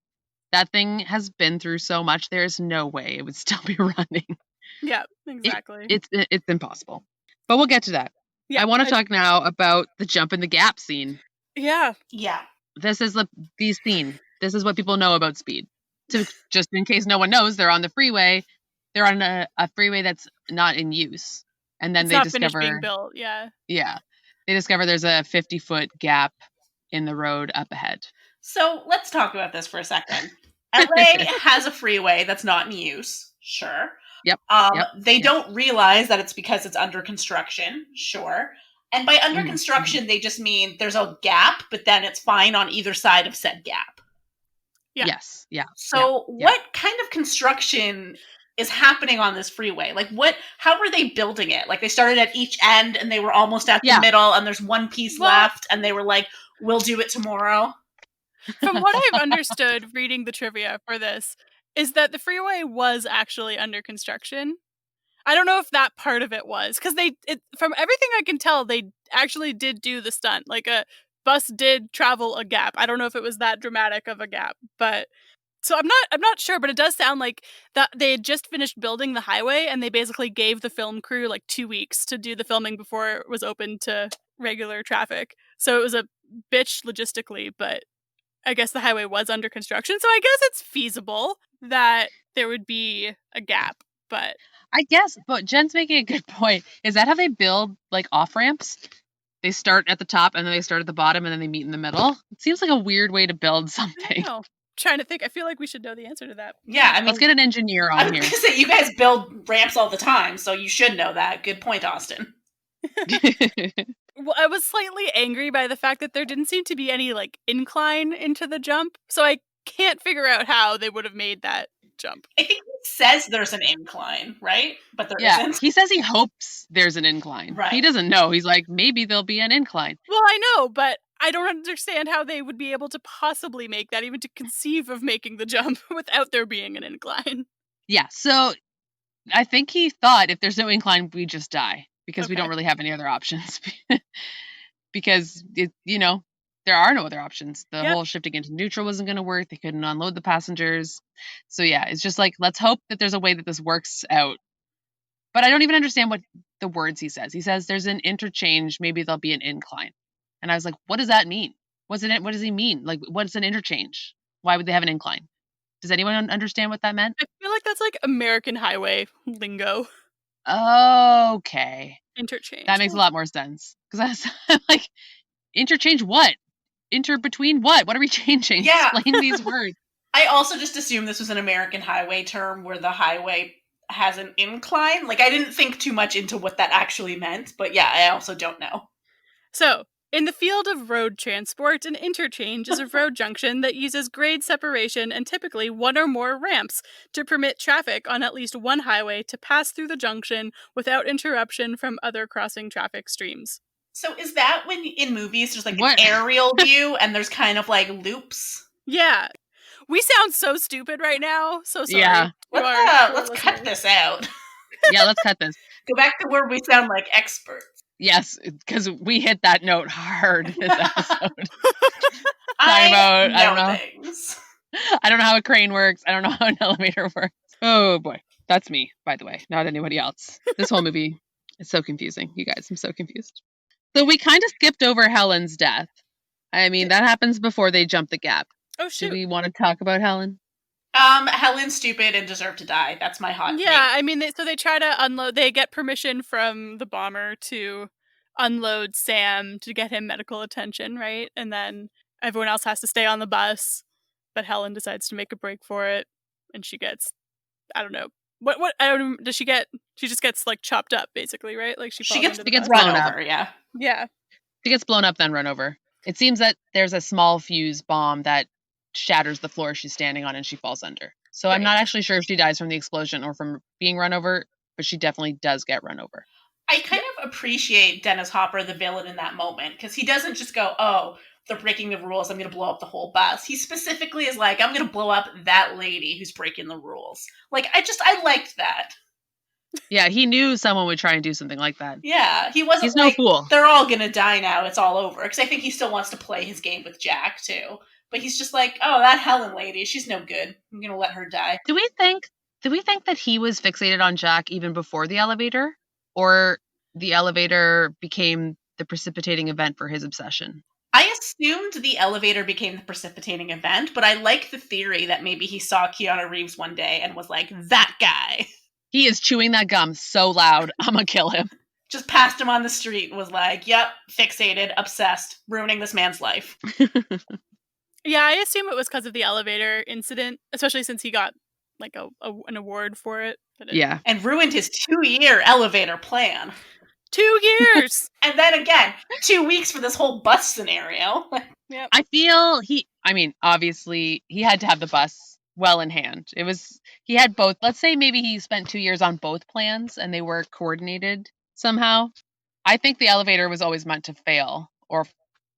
that thing has been through so much, there's no way it would still be running. Yeah, exactly. It's impossible. But we'll get to that. Yeah, I want to talk now about the jump in the gap scene. Yeah. Yeah. This is the scene. This is what people know about Speed. So just in case no one knows, they're on the freeway. They're on a freeway that's not in use. And then they discover being built, yeah. Yeah. They discover there's a 50-foot gap in the road up ahead. So let's talk about this for a second. LA has a freeway that's not in use. Sure. Yep. They don't realize that it's because it's under construction. Sure. And by under construction, they just mean there's a gap, but then it's fine on either side of said gap. Yeah. Yes. Yeah. So what kind of construction is happening on this freeway? Like, how were they building it? Like, they started at each end and they were almost at the middle and there's one piece left and they were like, we'll do it tomorrow. From what I've understood reading the trivia for this is that the freeway was actually under construction. I don't know if that part of it was, because from everything I can tell, they actually did do the stunt. Like, a bus did travel a gap. I don't know if it was that dramatic of a gap, but so I'm not sure, but it does sound like that they had just finished building the highway and they basically gave the film crew like 2 weeks to do the filming before it was open to regular traffic. So it was a bitch logistically, but I guess the highway was under construction. So I guess it's feasible that there would be a gap. But I guess, but Jen's making a good point. Is that how they build, like, off-ramps? They start at the top, and then they start at the bottom, and then they meet in the middle? It seems like a weird way to build I something. don't know. Trying to think. I feel like we should know the answer to that. Yeah, I mean, Let's get an engineer I on was here. going to say, you guys build ramps all the time, so you should know that. Good point, Austin. Well, I was slightly angry by the fact that there didn't seem to be any, like, incline into the jump, so I can't figure out how they would have made that jump. I think he says there's an incline, right? But there Yeah, isn't. he says he hopes there's an incline. Right. He doesn't know. He's like, maybe there'll be an incline. Well, I know, but I don't understand how they would be able to possibly make that, even to conceive of making the jump without there being an incline. Yeah, so I think he thought if there's no incline, we just die. Because we don't Okay. really have any other options. Because, there are no other options. The Yep. whole shifting into neutral wasn't going to work. They couldn't unload the passengers. So yeah, it's just like, let's hope that there's a way that this works out. But I don't even understand what the words he says. He says there's an interchange. Maybe there'll be an incline. And I was like, what does that mean? What does he mean? Like, what's an interchange? Why would they have an incline? Does anyone understand what that meant? I feel like that's like American highway lingo. Okay. Interchange. That makes a lot more sense. Because I was like, interchange what? Inter between what? What are we changing? Yeah. Explain these words. I also just assumed this was an American highway term where the highway has an incline. Like, I didn't think too much into what that actually meant, but yeah, I also don't know. So, in the field of road transport, an interchange is a road junction that uses grade separation and typically one or more ramps to permit traffic on at least one highway to pass through the junction without interruption from other crossing traffic streams. So is that when in movies there's like What? an aerial view and there's kind of like loops? Yeah. We sound so stupid right now. So sorry. Yeah. to our Let's listeners. cut this out. Yeah, let's cut this. Go back to where we sound like experts. Yes, because we hit that note hard this episode. I don't know. things. I don't know how a crane works. I don't know how an elevator works. Oh boy. That's me, by the way, not anybody else. This whole movie is so confusing, you guys. I'm so confused. So we kind of skipped over Helen's death. I mean, that happens before they jump the gap. Oh, Do shoot. we want to talk about Helen? Helen's stupid and deserved to die. That's my hot take. Yeah, I mean, they try to unload. They get permission from the bomber to unload Sam to get him medical attention, right? And then everyone else has to stay on the bus, but Helen decides to make a break for it, and she gets, I don't know, what I don't know, does she get? She just gets like chopped up, basically, right? Like she falls under the gets bus. blown run up. over, yeah. Yeah. She gets blown up, then run over. It seems that there's a small fuse bomb that shatters the floor she's standing on and she falls under. So I'm not actually sure if she dies from the explosion or from being run over, but she definitely does get run over. I kind of appreciate Dennis Hopper, the villain, in that moment, because he doesn't just go, oh, they're breaking the rules, I'm going to blow up the whole bus. He specifically is like, I'm going to blow up that lady who's breaking the rules. Like, I liked that. Yeah, he knew someone would try and do something like that. Yeah, he wasn't He's like, no fool. they're all going to die now, it's all over. Because I think he still wants to play his game with Jack, too. But he's just like, oh, that Helen lady, she's no good. I'm going to let her die. Do we think that he was fixated on Jack even before the elevator? Or the elevator became the precipitating event for his obsession? I assumed the elevator became the precipitating event, but I like the theory that maybe he saw Keanu Reeves one day and was like, that guy. He is chewing that gum so loud, I'm gonna kill him. Just passed him on the street and was like, yep, fixated, obsessed, ruining this man's life. Yeah, I assume it was because of the elevator incident, especially since he got like an award for it. Yeah. And ruined his 2-year elevator plan. 2 years! And then again, 2 weeks for this whole bus scenario. Yep. I feel obviously he had to have the bus well in hand. He had both. Let's say maybe he spent 2 years on both plans and they were coordinated somehow. I think the elevator was always meant to fail, or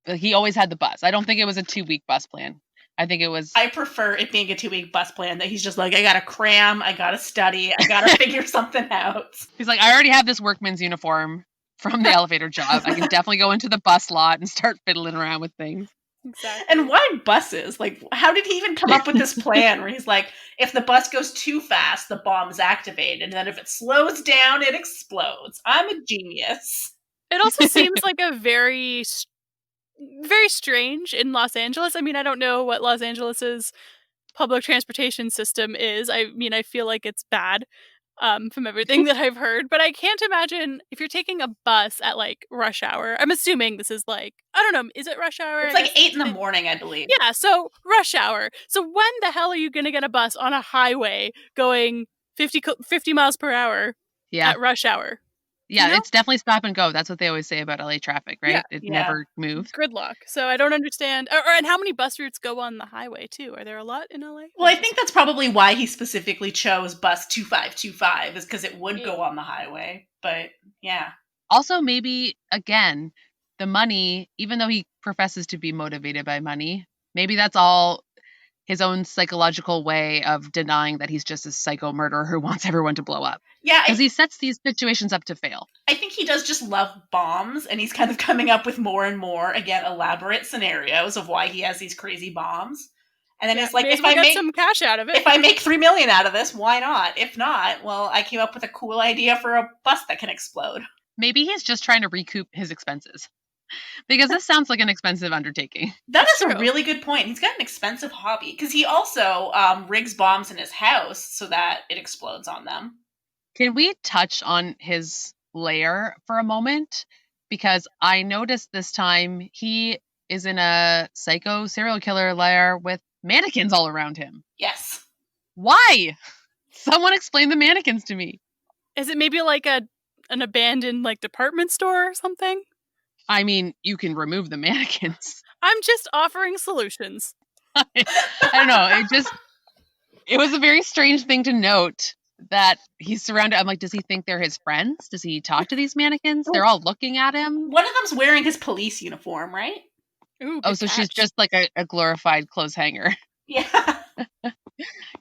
he always had the bus. I don't think it was a 2-week bus plan. I think it was... I prefer it being a 2-week bus plan that he's just like, I gotta cram, I gotta study, I gotta figure something out. He's like, I already have this workman's uniform from the elevator job. I can definitely go into the bus lot and start fiddling around with things. Exactly. And why buses? Like, how did he even come up with this plan where he's like, if the bus goes too fast, the bomb is activated, and then if it slows down, it explodes. I'm a genius. It also seems like a very strange in Los Angeles. I mean, I don't know what Los Angeles's public transportation system is. I mean, I feel like it's bad. from everything that I've heard. But I can't imagine if you're taking a bus at like rush hour. I'm assuming this is like, I don't know, is it rush hour? It's like 8 in the morning, I believe. Yeah, so rush hour. So when the hell are you going to get a bus on a highway going 50 miles per hour at rush hour? Yeah, it's definitely stop and go. That's what they always say about LA traffic, right? It never moves. Gridlock. So I don't understand. And how many bus routes go on the highway, too? Are there a lot in LA? Well, I think that's probably why he specifically chose bus 2525, is because it would go on the highway. But, yeah. Also, maybe, again, the money, even though he professes to be motivated by money, maybe that's all his own psychological way of denying that he's just a psycho murderer who wants everyone to blow up. Yeah. Because he sets these situations up to fail. I think he does just love bombs, and he's kind of coming up with more and more, again, elaborate scenarios of why he has these crazy bombs. And then he's like, if I make some cash out of it. If I make $3 million out of this, why not? If not, well, I came up with a cool idea for a bus that can explode. Maybe he's just trying to recoup his expenses. Because this sounds like an expensive undertaking. That is a really good point. He's got an expensive hobby. Because he also rigs bombs in his house so that it explodes on them. Can we touch on his lair for a moment? Because I noticed this time he is in a psycho serial killer lair with mannequins all around him. Yes. Why? Someone explain the mannequins to me. Is it maybe like an abandoned like department store or something? I mean, you can remove the mannequins. I'm just offering solutions. I don't know. It was a very strange thing to note that he's surrounded. I'm like, does he think they're his friends? Does he talk to these mannequins? They're all looking at him. One of them's wearing his police uniform, right? Ooh, so she's just like a glorified clothes hanger. Yeah.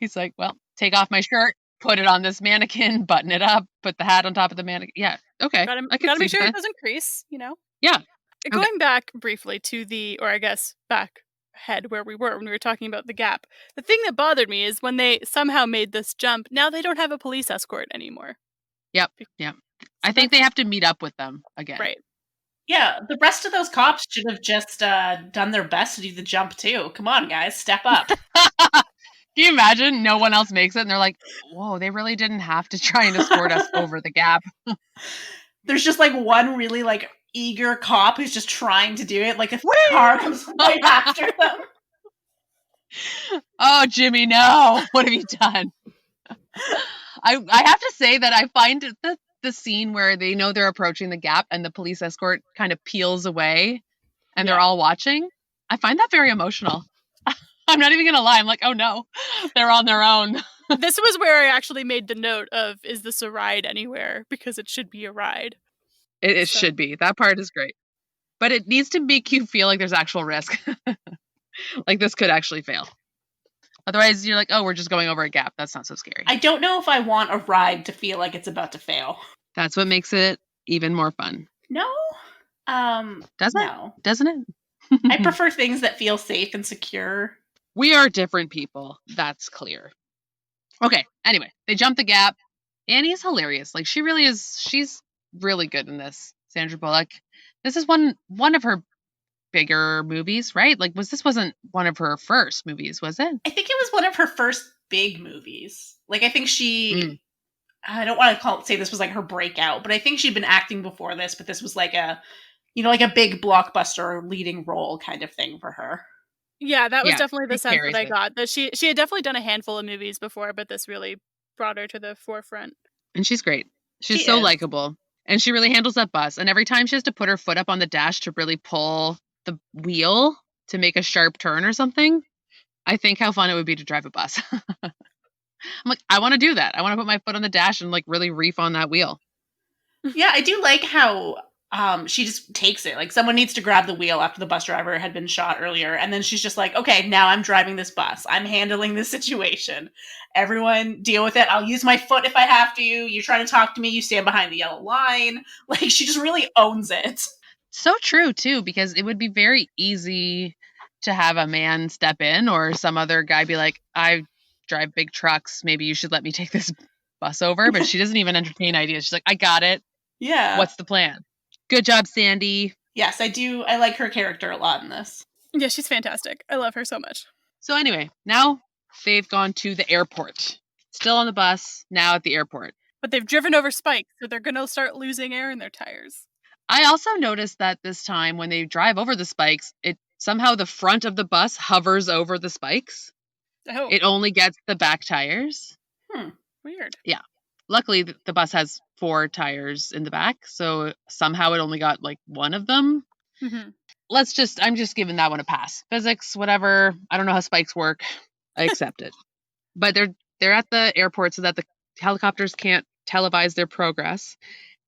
He's like, well, take off my shirt, put it on this mannequin, button it up, put the hat on top of the mannequin. Yeah, okay. Gotta make sure it doesn't crease, you know? Yeah. Going back briefly to back ahead where we were when we were talking about the gap. The thing that bothered me is when they somehow made this jump, now they don't have a police escort anymore. Yep. I think they have to meet up with them again. Right. Yeah, the rest of those cops should have just done their best to do the jump too. Come on, guys, step up. Can you imagine? No one else makes it, and they're like, whoa, they really didn't have to try and escort us over the gap. There's just like one really like eager cop who's just trying to do it, like a car comes right after them. Oh, Jimmy, no. What have you done? I have to say that I find the scene where they know they're approaching the gap and the police escort kind of peels away and they're all watching. I find that very emotional. I'm not even going to lie. I'm like, oh no, they're on their own. This was where I actually made the note of, is this a ride anywhere? Because it should be a ride. It should be. That part is great. But it needs to make you feel like there's actual risk. Like this could actually fail. Otherwise, you're like, oh, we're just going over a gap. That's not so scary. I don't know if I want a ride to feel like it's about to fail. That's what makes it even more fun. No? Doesn't no. it? Doesn't it? I prefer things that feel safe and secure. We are different people. That's clear. Okay, anyway, they jump the gap. Annie's hilarious. Like, she really is. She's really good in this. Sandra Bullock. This is one of her bigger movies, right? Like, this wasn't one of her first movies, was it? I think it was one of her first big movies. Like, I think she... I don't want to say this was like her breakout, but I think she'd been acting before this, but this was like a big blockbuster leading role kind of thing for her. Yeah, that was definitely the sense that I got. That she had definitely done a handful of movies before, but this really brought her to the forefront. And she's great. She's so likable. And she really handles that bus. And every time she has to put her foot up on the dash to really pull the wheel to make a sharp turn or something, I think how fun it would be to drive a bus. I'm like, I want to do that. I want to put my foot on the dash and like really reef on that wheel. Yeah, I do like how she just takes it. Like, someone needs to grab the wheel after the bus driver had been shot earlier. And then she's just like, okay, now I'm driving this bus. I'm handling this situation. Everyone deal with it. I'll use my foot if I have to. You try to talk to me, you stand behind the yellow line. Like, she just really owns it. So true, too, because it would be very easy to have a man step in or some other guy be like, I drive big trucks. Maybe you should let me take this bus over. But she doesn't even entertain ideas. She's like, I got it. Yeah. What's the plan? Good job, Sandy. Yes, I do. I like her character a lot in this. Yeah, she's fantastic. I love her so much. So anyway, now they've gone to the airport. Still on the bus, now at the airport. But they've driven over spikes, so they're going to start losing air in their tires. I also noticed that this time when they drive over the spikes, somehow the front of the bus hovers over the spikes. Oh. It only gets the back tires. Weird. Yeah. Luckily, the bus has 4 tires in the back, so somehow it only got like one of them. Mm-hmm. I'm just giving that one a pass. Physics, whatever. I don't know how spikes work. I accept it. But they're at the airport so that the helicopters can't televise their progress,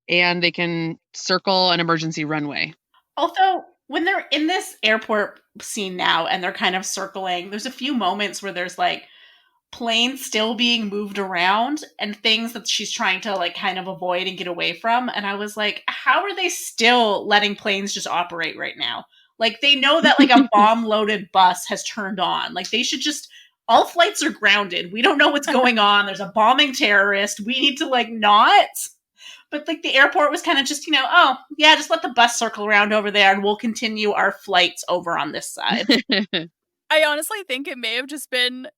and they can circle an emergency runway. Although, when they're in this airport scene now and they're kind of circling, there's a few moments where there's like planes still being moved around and things that she's trying to like kind of avoid and get away from. And I was like, how are they still letting planes just operate right now? Like, they know that like a bomb loaded bus has turned on. Like, they should just, all flights are grounded. We don't know what's going on. There's a bombing terrorist. We need to like not. But like the airport was kind of just, oh yeah, just let the bus circle around over there and we'll continue our flights over on this side. I honestly think it may have just been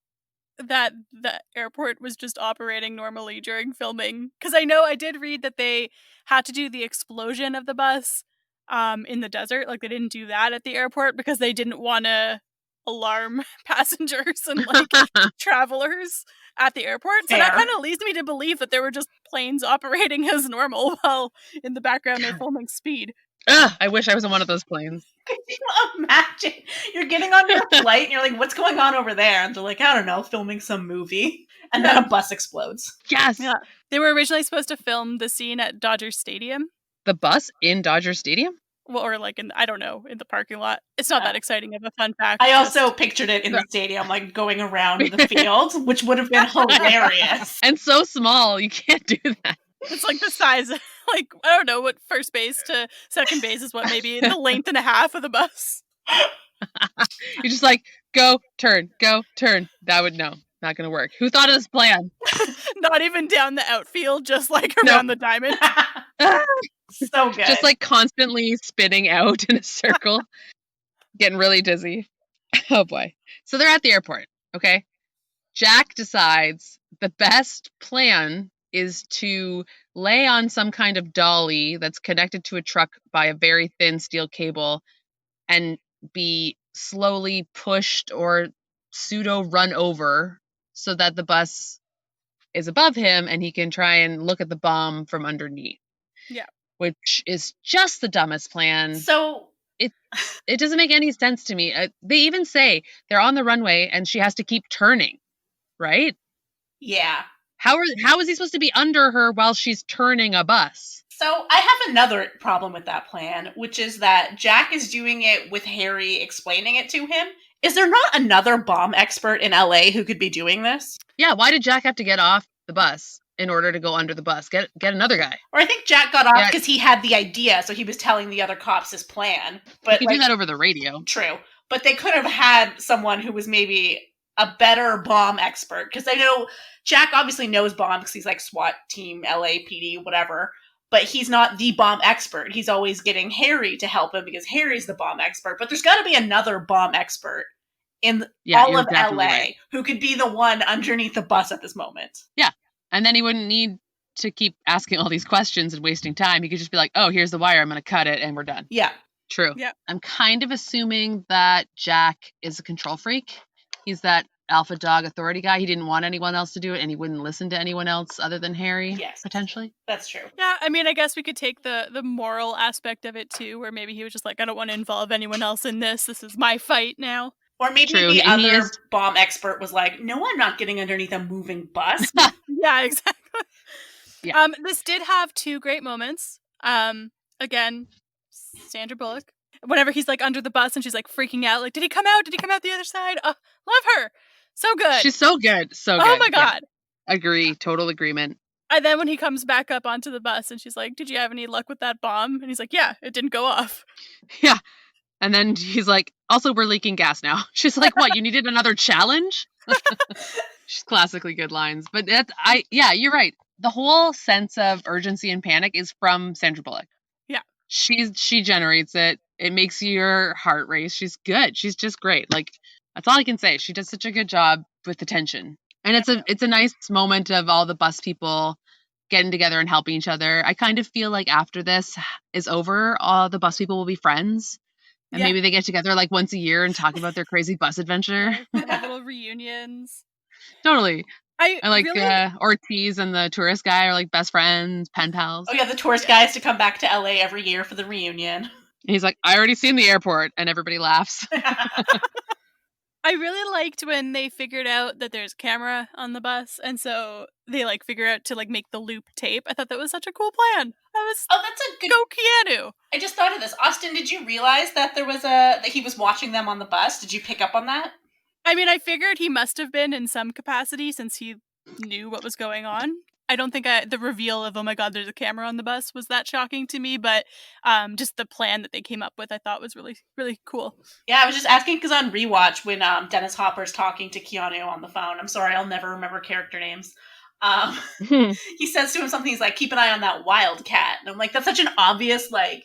that the airport was just operating normally during filming. Because I did read that they had to do the explosion of the bus in the desert. Like, they didn't do that at the airport because they didn't want to alarm passengers and like travelers at the airport. So that kind of leads me to believe that there were just planes operating as normal while in the background they're filming Speed. I wish I was on one of those planes. Could you imagine? You're getting on your flight and you're like, what's going on over there? And they're like, I don't know, filming some movie. And then a bus explodes. Yes! Yeah. They were originally supposed to film the scene at Dodger Stadium. The bus in Dodger Stadium? Well, or like in the parking lot. It's not that exciting of a fun fact. I also pictured it in the stadium, like going around the field, which would have been hilarious. And so small, you can't do that. It's like the size of, like, I don't know, what first base to second base is, what, maybe the length and a half of the bus. You're just like, go, turn. That would, no, not going to work. Who thought of this plan? Not even down the outfield, just like around the diamond. So good. Just like constantly spinning out in a circle. Getting really dizzy. Oh boy. So they're at the airport, okay? Jack decides the best plan is to lay on some kind of dolly that's connected to a truck by a very thin steel cable and be slowly pushed or pseudo run over so that the bus is above him and he can try and look at the bomb from underneath. Yeah. Which is just the dumbest plan. So it doesn't make any sense to me. They even say they're on the runway and she has to keep turning, right? Yeah. How is he supposed to be under her while she's turning a bus? So I have another problem with that plan, which is that Jack is doing it with Harry explaining it to him. Is there not another bomb expert in LA who could be doing this? Yeah, why did Jack have to get off the bus in order to go under the bus? Get another guy. Or I think Jack got off because he had the idea, so he was telling the other cops his plan. But you can do that over the radio. True. But they could have had someone who was maybe a better bomb expert. Because I know Jack obviously knows bomb because he's like SWAT team, LAPD, whatever. But he's not the bomb expert. He's always getting Harry to help him because Harry's the bomb expert. But there's got to be another bomb expert in all of LA right. who could be the one underneath the bus at this moment. Yeah. And then he wouldn't need to keep asking all these questions and wasting time. He could just be like, oh, here's the wire. I'm going to cut it and we're done. Yeah. True. Yeah. I'm kind of assuming that Jack is a control freak. He's that alpha dog authority guy. He didn't want anyone else to do it and he wouldn't listen to anyone else other than Harry. Yes. Potentially. That's true. Yeah. I mean, I guess we could take the moral aspect of it too, where maybe he was just like, I don't want to involve anyone else in this. This is my fight now. Or maybe the other bomb expert was like, no, I'm not getting underneath a moving bus. Yeah, exactly. Yeah. This did have 2 great moments. Again, Sandra Bullock. Whenever he's like under the bus and she's like freaking out, like, did he come out? Did he come out the other side? Love her. So good. She's so good. So good. Oh my God. Yeah. Agree. Total agreement. And then when he comes back up onto the bus and she's like, did you have any luck with that bomb? And he's like, yeah, it didn't go off. Yeah. And then he's like, also, we're leaking gas now. She's like, what, you needed another challenge? She's classically good lines. But yeah, you're right. The whole sense of urgency and panic is from Sandra Bullock. Yeah. She generates it. It makes your heart race. She's good. She's just great. Like, that's all I can say. She does such a good job with the tension. And it's a nice moment of all the bus people getting together and helping each other. I kind of feel like after this is over, all the bus people will be friends. And maybe they get together like once a year and talk about their crazy bus adventure. And have little reunions. Totally. I like really... Ortiz and the tourist guy are like best friends, pen pals. Oh yeah, the tourist guy has to come back to LA every year for the reunion. And he's like, I already seen the airport, and everybody laughs. I really liked when they figured out that there's a camera on the bus, and so they like figure out to like make the loop tape. I thought that was such a cool plan. That's a good... Go Keanu. I just thought of this. Austin, did you realize that that he was watching them on the bus? Did you pick up on that? I mean, I figured he must have been in some capacity since he knew what was going on. I don't think the reveal of, oh my god, there's a camera on the bus was that shocking to me, but just the plan that they came up with I thought was really, really cool. Yeah, I was just asking because on rewatch when Dennis Hopper's talking to Keanu on the phone, I'm sorry, I'll never remember character names. He says to him something, he's like, keep an eye on that wildcat. And I'm like, that's such an obvious like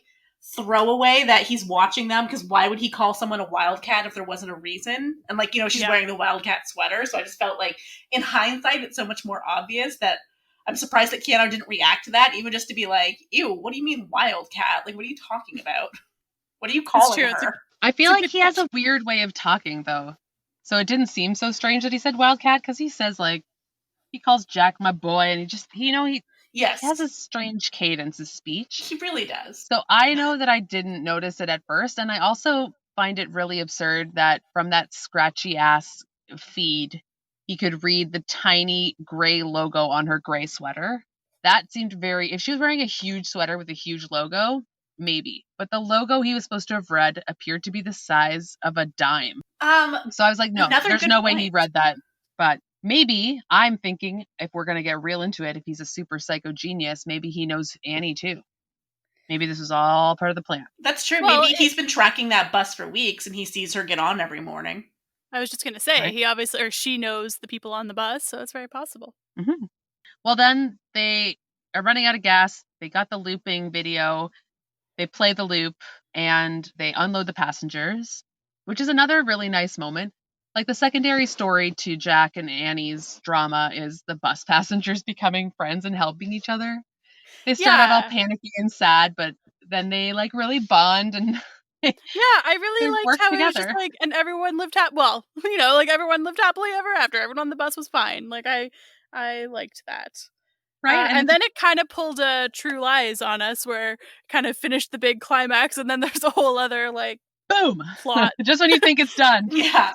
throwaway that he's watching them, because why would he call someone a wildcat if there wasn't a reason? And like, she's wearing the wildcat sweater, so I just felt like in hindsight it's so much more obvious that I'm surprised that Keanu didn't react to that, even just to be like, ew, what do you mean wildcat? Like, what are you talking about? What are you calling her? I feel like he has a weird way of talking, though. So it didn't seem so strange that he said wildcat, because he says, like, he calls Jack my boy, and he has a strange cadence of speech. He really does. So I know that I didn't notice it at first, and I also find it really absurd that from that scratchy-ass feed, he could read the tiny gray logo on her gray sweater. That seemed if she was wearing a huge sweater with a huge logo, maybe. But the logo he was supposed to have read appeared to be the size of a dime. So I was like, no, there's no way he read that. But maybe, I'm thinking, if we're going to get real into it, if he's a super psycho genius, maybe he knows Annie too. Maybe this was all part of the plan. That's true. Well, maybe he's been tracking that bus for weeks and he sees her get on every morning. I was just going to say, he obviously, or she knows the people on the bus, so it's very possible. Mm-hmm. Well, then they are running out of gas. They got the looping video. They play the loop and they unload the passengers, which is another really nice moment. Like, the secondary story to Jack and Annie's drama is the bus passengers becoming friends and helping each other. They start out all panicky and sad, but then they like really bond and I really liked how it was just like, and everyone lived everyone lived happily ever after. Everyone on the bus was fine. Like, I liked that. Right. And then it kind of pulled a True Lies on us, where kind of finished the big climax, and then there's a whole other like boom plot. Just when you think it's done.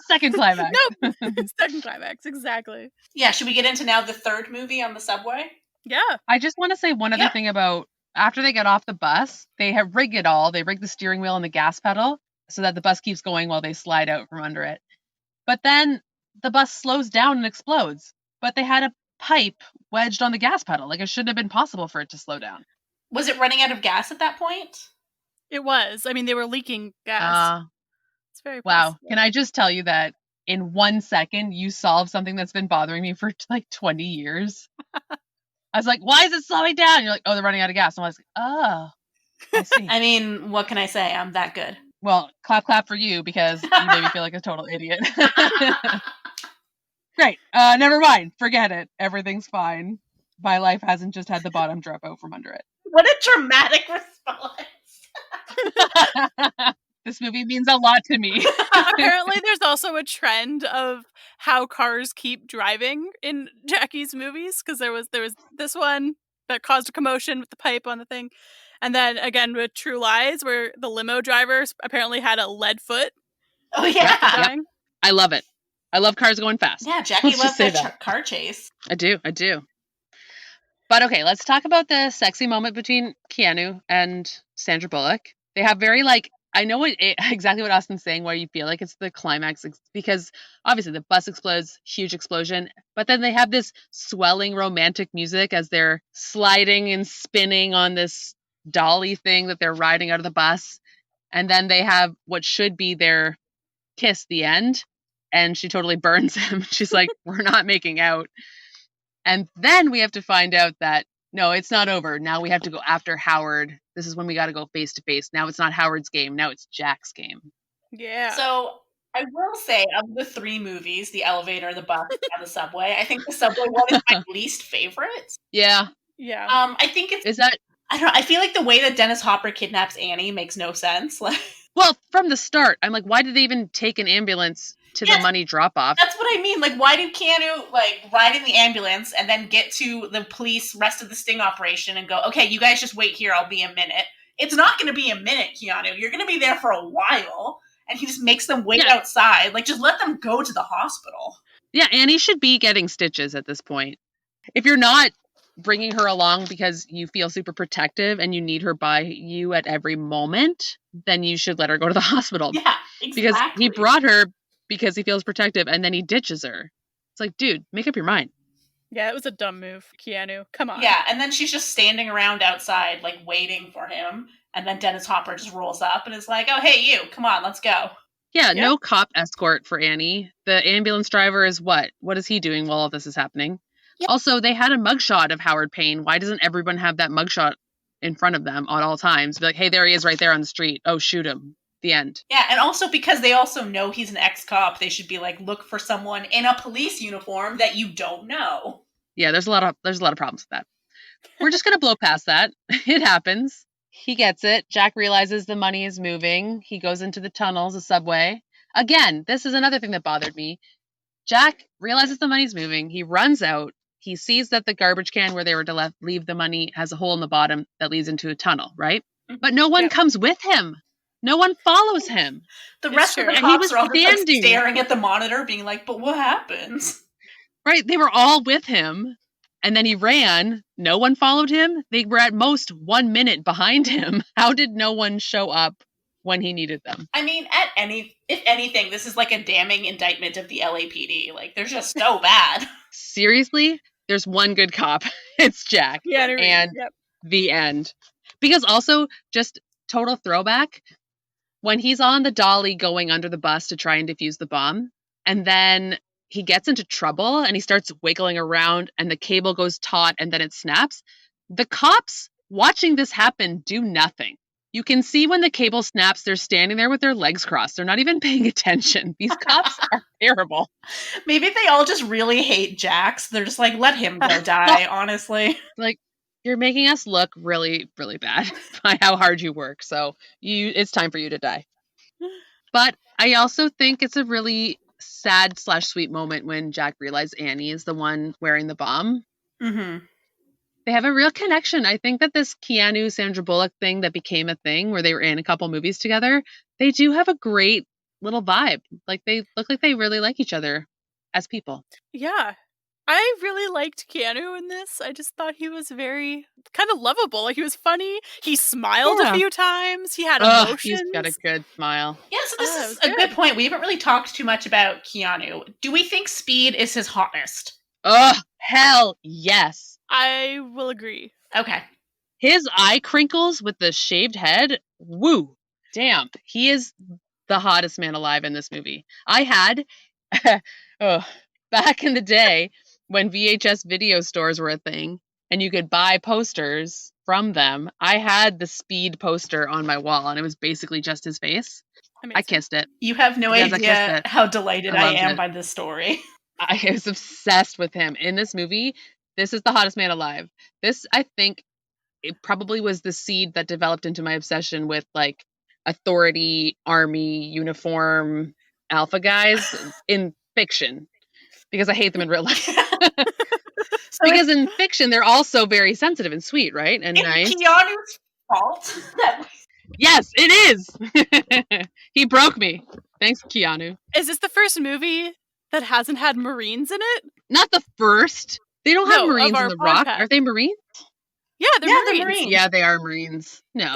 Second climax. Nope. Second climax, exactly. Yeah, should we get into now the third movie on the subway? Yeah. I just want to say one other thing about after they get off the bus, they have rigged it all. They rig the steering wheel and the gas pedal so that the bus keeps going while they slide out from under it. But then the bus slows down and explodes. But they had a pipe wedged on the gas pedal. Like, it shouldn't have been possible for it to slow down. Was it running out of gas at that point? It was. I mean, they were leaking gas. It's very possible. Wow. Can I just tell you that in 1 second, you solved something that's been bothering me for like 20 years? I was like, why is it slowing down? And you're like, oh, they're running out of gas. And I was like, oh, I see. I mean, what can I say? I'm that good. Well, clap for you, because you made me feel like a total idiot. Great. Never mind. Forget it. Everything's fine. My life hasn't just had the bottom drop out from under it. What a dramatic response. This movie means a lot to me. Apparently, there's also a trend of how cars keep driving in Jackie's movies, because there was this one that caused a commotion with the pipe on the thing, and then again with True Lies, where the limo drivers apparently had a lead foot. Oh yeah, yep. I love it. I love cars going fast. Yeah, Jackie loves that car chase. I do. But okay, let's talk about the sexy moment between Keanu and Sandra Bullock. They have very I know exactly what Austin's saying, where you feel like it's the climax, because obviously the bus explodes, huge explosion, but then they have this swelling romantic music as they're sliding and spinning on this dolly thing that they're riding out of the bus. And then they have what should be their kiss, the end, and she totally burns him. She's like, we're not making out. And then we have to find out that, no, it's not over. Now we have to go after Howard. This is when we got to go face to face. Now it's not Howard's game. Now it's Jack's game. Yeah. So I will say, of the three movies, the elevator, the bus, and the subway, I think the subway one is my least favorite. Yeah. Yeah. I think it's... Is that... I don't know. I feel like the way that Dennis Hopper kidnaps Annie makes no sense. Like, well, from the start, I'm like, why did they even take an ambulance to the money drop-off? That's what I mean. Like, why did Keanu, like, ride in the ambulance and then get to the police rest of the sting operation and go, okay, you guys just wait here, I'll be a minute. It's not going to be a minute, Keanu. You're going to be there for a while. And he just makes them wait outside. Like, just let them go to the hospital. Yeah, Annie should be getting stitches at this point. If you're not bringing her along because you feel super protective and you need her by you at every moment, then you should let her go to the hospital. Yeah, exactly. Because he brought her because he feels protective and then he ditches her. It's like, dude, make up your mind. Yeah, it was a dumb move, Keanu. Come on. Yeah, and then she's just standing around outside, like, waiting for him. And then Dennis Hopper just rolls up and is like, oh, hey, you, come on, let's go. Yeah, no cop escort for Annie. The ambulance driver is what? What is he doing while all this is happening? Yep. Also, they had a mugshot of Howard Payne. Why doesn't everyone have that mugshot in front of them at all times? Be like, hey, there he is right there on the street. Oh, shoot him. The end. Yeah, and also because they also know he's an ex-cop, they should be like, look for someone in a police uniform that you don't know. Yeah, there's a lot of problems with that. We're just gonna blow past that. It happens. He gets it. Jack realizes the money is moving. He goes into the tunnels, the subway. Again, this is another thing that bothered me. Jack realizes the money's moving. He runs out. He sees that the garbage can where they were to leave the money has a hole in the bottom that leads into a tunnel, right? But no one comes with him. No one follows him. The rest of the cops are all just like staring at the monitor being like, but what happens? Right, they were all with him. And then he ran. No one followed him. They were at most 1 minute behind him. How did no one show up when he needed them? I mean, if anything, this is like a damning indictment of the LAPD. Like, they're just so bad. Seriously, there's one good cop. It's Jack. And the end. Because also, just total throwback, when he's on the dolly going under the bus to try and defuse the bomb, and then he gets into trouble and he starts wiggling around and the cable goes taut and then it snaps. The cops watching this happen do nothing. You can see when the cable snaps, they're standing there with their legs crossed. They're not even paying attention. These cops are terrible. Maybe they all just really hate Jax. They're just like, let him go die, honestly. Like, you're making us look really, really bad by how hard you work. So it's time for you to die. But I also think it's a really sad/sweet moment when Jack realizes Annie is the one wearing the bomb. Mm-hmm. They have a real connection. I think that this Keanu Sandra Bullock thing that became a thing where they were in a couple movies together, they do have a great little vibe. Like, they look like they really like each other as people. Yeah. I really liked Keanu in this. I just thought he was very kind of lovable. Like, he was funny. He smiled a few times. He had emotions. He's got a good smile. Yeah, so this is a good point. We haven't really talked too much about Keanu. Do we think Speed is his hottest? Hell yes. I will agree. Okay. His eye crinkles with the shaved head. Woo. Damn. He is the hottest man alive in this movie. I had, back in the day, when VHS video stores were a thing and you could buy posters from them, I had the Speed poster on my wall and it was basically just his face. Amazing. I kissed it. You have no idea how delighted I am by this story. I was obsessed with him. In this movie, this is the hottest man alive. This, I think, it probably was the seed that developed into my obsession with, like, authority, army, uniform, alpha guys in fiction. Because I hate them in real life. Because in fiction, they're also very sensitive and sweet, right? And nice. Keanu's fault. Yes, it is. He broke me. Thanks, Keanu. Is this the first movie that hasn't had Marines in it? Not the first. They don't have Marines in The Rock. Are they Marines? Yeah, they're Marines. Yeah, they are Marines. No.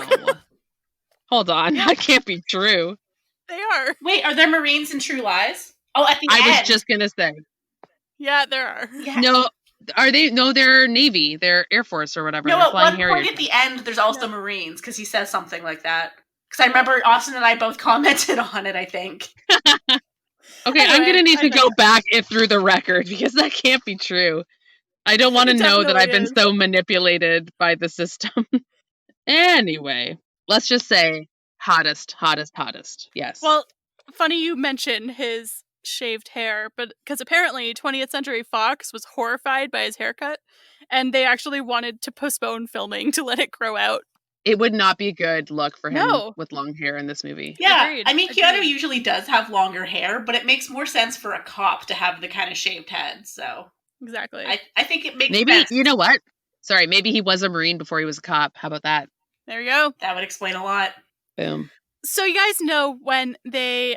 Hold on. That can't be true. They are. Wait, are there Marines in True Lies? Oh, at the end. I was just going to say. Yeah, there are. Yeah. No, are they? No, they're Navy. They're Air Force or whatever. No, they're at one point at the end, there's also Marines, because he says something like that. Because I remember Austin and I both commented on it, I think. Okay, anyway, I'm going to need to go back through the record, because that can't be true. I don't want to know that I've been so manipulated by the system. Anyway, let's just say hottest. Yes. Well, funny you mention his shaved hair, but because apparently 20th Century Fox was horrified by his haircut and they actually wanted to postpone filming to let it grow out. It would not be a good look for him No. with long hair in this movie. Yeah, Agreed, I mean, Keanu agreed. usually does have longer hair, but it makes more sense for a cop to have the kind of shaved head. So Exactly. I think it makes Maybe, sense. you know what? Sorry, maybe he was a Marine before he was a cop. How about that? There you go. That would explain a lot. Boom. So you guys know when they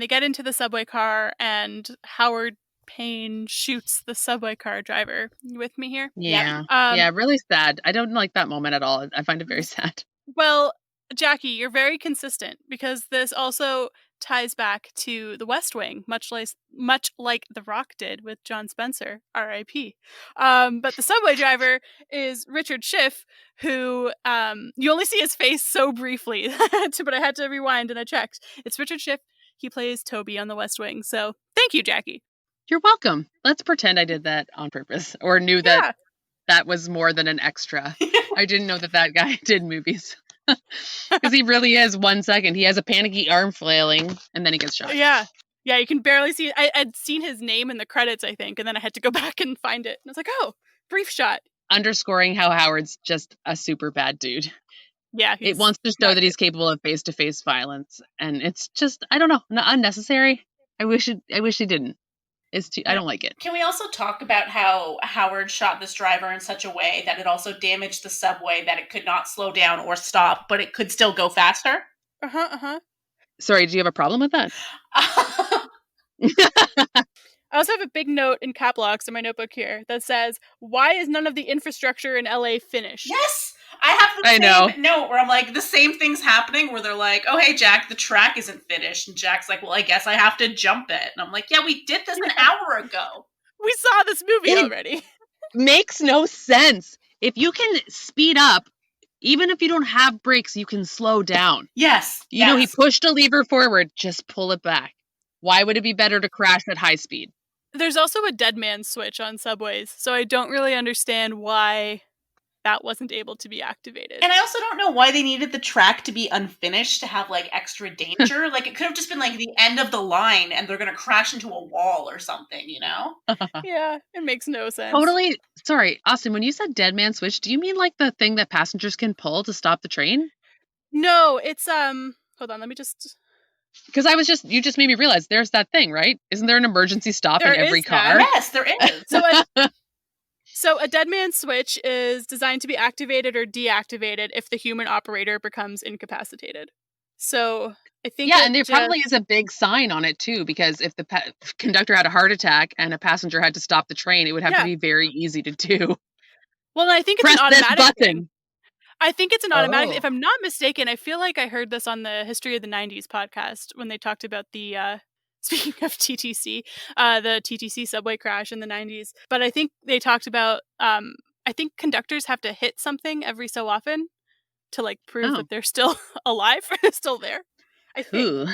get into the subway car and Howard Payne shoots the subway car driver. You with me here? Yeah. Um, Yeah, really sad. I don't like that moment at all. I find it very sad. Well, Jackie, you're very consistent because this also ties back to The West Wing, much like The Rock did with John Spencer, R.I.P. But the subway driver is Richard Schiff, who you only see his face so briefly, but I had to rewind and I checked. It's Richard Schiff. He plays Toby on The West Wing. So thank you, Jackie. You're welcome. Let's pretend I did that on purpose or knew that that was more than an extra. I didn't know that guy did movies. Because he really is 1 second. He has a panicky arm flailing and then he gets shot. Yeah. Yeah, you can barely see. I'd seen his name in the credits, I think, and then I had to go back and find it. And I was like, oh, brief shot. Underscoring how Howard's just a super bad dude. Yeah. It wants to show that he's capable of face-to-face violence. And it's just, I don't know, unnecessary. I wish he didn't. I don't like it. Can we also talk about how Howard shot this driver in such a way that it also damaged the subway, that it could not slow down or stop, but it could still go faster? Sorry, do you have a problem with that? I also have a big note in cap locks in my notebook here that says, why is none of the infrastructure in LA finished? Yes! I have the same note where I'm like, the same thing's happening where they're like, oh, hey, Jack, the track isn't finished. And Jack's like, well, I guess I have to jump it. And I'm like, yeah, we did this an hour ago. We saw this movie already. Makes no sense. If you can speed up, even if you don't have brakes, you can slow down. Yes. You know, he pushed a lever forward, just pull it back. Why would it be better to crash at high speed? There's also a dead man switch on subways, so I don't really understand why that wasn't able to be activated. And I also don't know why they needed the track to be unfinished to have, like, extra danger. Like, it could have just been, like, the end of the line and they're going to crash into a wall or something, you know? Yeah, it makes no sense. Totally. Sorry, Austin, when you said dead man switch, do you mean like the thing that passengers can pull to stop the train? No, it's, hold on, let me just... Because you just made me realize there's that thing, right? Isn't there an emergency stop in every car? Yes, there is. So a dead man switch is designed to be activated or deactivated if the human operator becomes incapacitated. So I think and there probably is a big sign on it too, because if the conductor had a heart attack and a passenger had to stop the train, it would have to be very easy to do. Well, I think it's Press an automatic this button. thing. I think it's an automatic. If I'm not mistaken, I feel like I heard this on the History of the 90s podcast when they talked about the speaking of TTC, the TTC subway crash in the 90s. But I think they talked about, I think conductors have to hit something every so often to like prove that they're still alive, still there. I think. Ooh.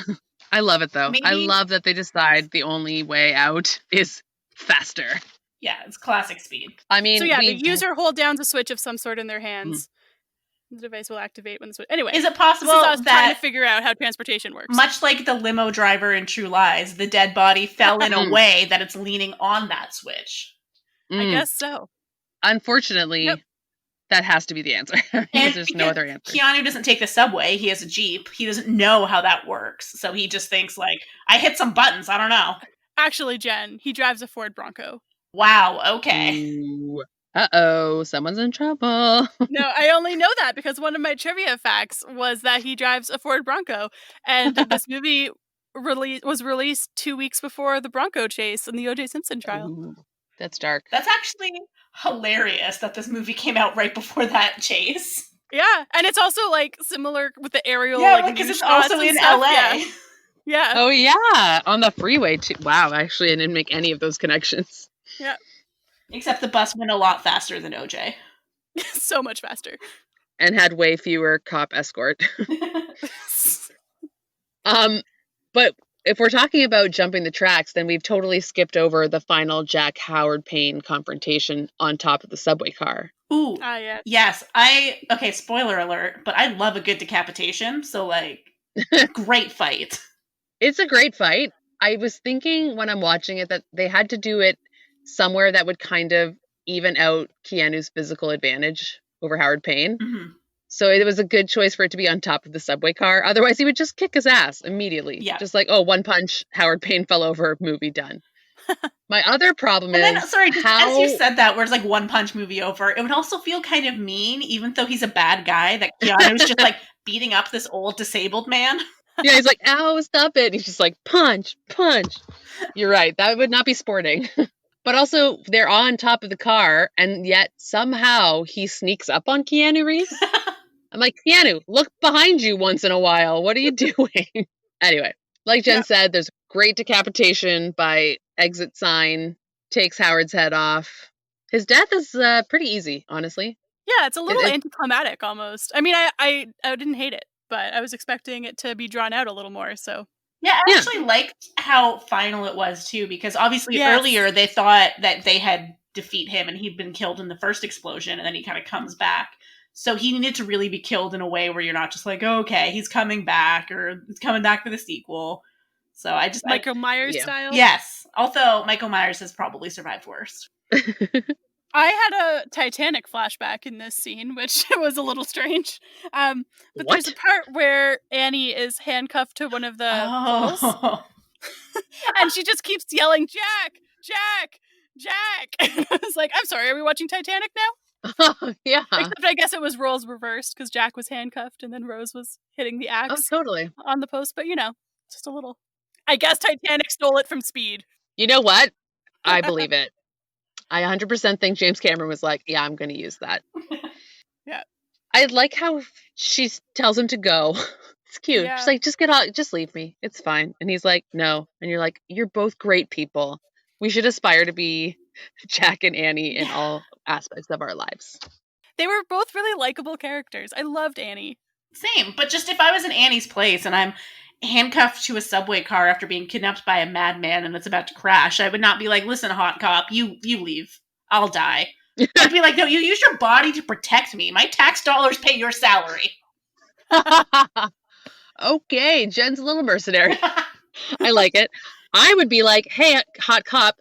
I love it though. Maybe... I love that they decide the only way out is faster. Yeah, it's classic speed. I mean, so the user hold down a switch of some sort in their hands. The device will activate when the switch. Anyway, is it possible this is us that trying to figure out how transportation works? Much like the limo driver in True Lies, the dead body fell in a way that it's leaning on that switch. I guess so. Unfortunately, that has to be the answer. There's no other answer. Keanu doesn't take the subway. He has a Jeep. He doesn't know how that works. So he just thinks like, I hit some buttons. I don't know. Actually, Jen, he drives a Ford Bronco. Wow. Okay. Ooh. Uh-oh, someone's in trouble. No, I only know that because one of my trivia facts was that he drives a Ford Bronco. And this movie was released 2 weeks before the Bronco chase in the O.J. Simpson trial. Ooh, that's dark. That's actually hilarious that this movie came out right before that chase. Yeah, and it's also like similar with the aerial. Yeah, because it's also in LA. Yeah. Oh yeah, on the freeway too. Wow, actually, I didn't make any of those connections. Yeah. Except the bus went a lot faster than OJ. So much faster. And had way fewer cop escort. But if we're talking about jumping the tracks, then we've totally skipped over the final Jack Howard Payne confrontation on top of the subway car. Ooh. Yes. Yes. Okay, spoiler alert, but I love a good decapitation, so like, great fight. It's a great fight. I was thinking when I'm watching it that they had to do it somewhere that would kind of even out Keanu's physical advantage over Howard Payne. Mm-hmm. So it was a good choice for it to be on top of the subway car. Otherwise, he would just kick his ass immediately. Yeah. Just like, oh, one punch, Howard Payne fell over, movie done. My other problem And then, is sorry, just how... as you said that, where it's like one punch movie over, it would also feel kind of mean, even though he's a bad guy, that Keanu's just like beating up this old disabled man. Yeah, he's like, ow, stop it. He's just like, punch, punch. You're right. That would not be sporting. But also, they're on top of the car, and yet somehow he sneaks up on Keanu Reeves. I'm like, Keanu, look behind you once in a while. What are you doing? Anyway, like Jen said, there's great decapitation by exit sign, takes Howard's head off. His death is pretty easy, honestly. Yeah, it's a little anticlimactic almost. I mean, I didn't hate it, but I was expecting it to be drawn out a little more, so. Yeah, I actually liked how final it was, too, because obviously earlier they thought that they had defeat him and he'd been killed in the first explosion, and then he kind of comes back. So he needed to really be killed in a way where you're not just like, oh, okay, he's coming back, or he's coming back for the sequel. So I just... Michael Myers style? Yes. Although Michael Myers has probably survived worse. I had a Titanic flashback in this scene, which was a little strange. But there's a part where Annie is handcuffed to one of the poles. And she just keeps yelling, Jack! Jack! Jack! And I was like, I'm sorry, are we watching Titanic now? Yeah. Except I guess it was roles reversed, because Jack was handcuffed and then Rose was hitting the axe on the post. But, just a little. I guess Titanic stole it from Speed. You know what? I believe it. I 100% think James Cameron was like, yeah, I'm going to use that. Yeah. I like how she tells him to go. It's cute. Yeah. She's like, just get out, just leave me. It's fine. And he's like, no. And you're like, you're both great people. We should aspire to be Jack and Annie in all aspects of our lives. They were both really likable characters. I loved Annie. Same, but just if I was in Annie's place and I'm handcuffed to a subway car after being kidnapped by a madman and it's about to crash, I would not be like, listen, hot cop, you leave. I'll die. I'd be like, no, you use your body to protect me. My tax dollars pay your salary. Okay, Jen's a little mercenary. I like it. I would be like, hey, hot cop,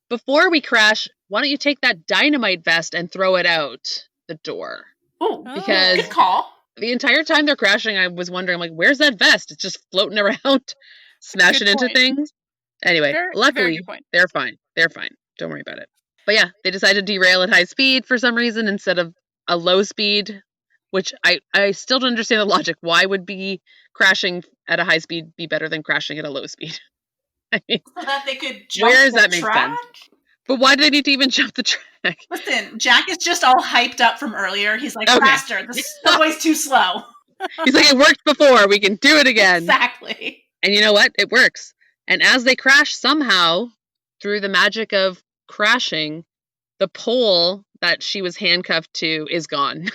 before we crash, why don't you take that dynamite vest and throw it out the door? Ooh, because good call. The entire time they're crashing, I was wondering, like, where's that vest? It's just floating around, smashing into things. Anyway, luckily, they're fine. They're fine. Don't worry about it. But yeah, they decided to derail at high speed for some reason instead of a low speed, which I still don't understand the logic. Why would be crashing at a high speed be better than crashing at a low speed? I mean, so that they could jump where does that make sense? But why do they need to even jump the track? Listen, Jack is just all hyped up from earlier. He's like, faster. The subway's too slow. He's like, it worked before. We can do it again. Exactly. And you know what? It works. And as they crash, somehow, through the magic of crashing, the pole that she was handcuffed to is gone.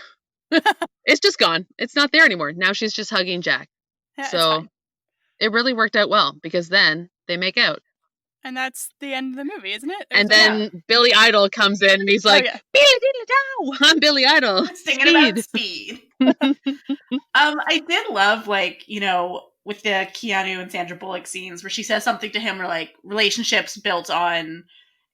It's just gone. It's not there anymore. Now she's just hugging Jack. Yeah, so it really worked out well because then they make out. And that's the end of the movie, isn't it? And then Billy Idol comes in and he's like, I'm Billy Idol. Singing about speed. I did love, like, with the Keanu and Sandra Bullock scenes where she says something to him or like relationships built on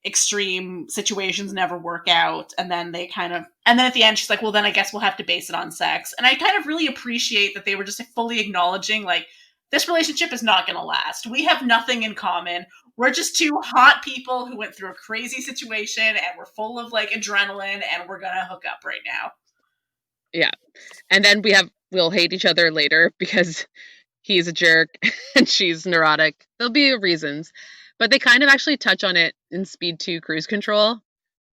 extreme situations never work out. And then and then at the end she's like, well, then I guess we'll have to base it on sex. And I kind of really appreciate that they were just fully acknowledging, like, this relationship is not going to last. We have nothing in common. We're just two hot people who went through a crazy situation and we're full of like adrenaline and we're going to hook up right now. Yeah. And then we'll hate each other later because he's a jerk and she's neurotic. There'll be reasons. But they kind of actually touch on it in Speed 2 Cruise Control.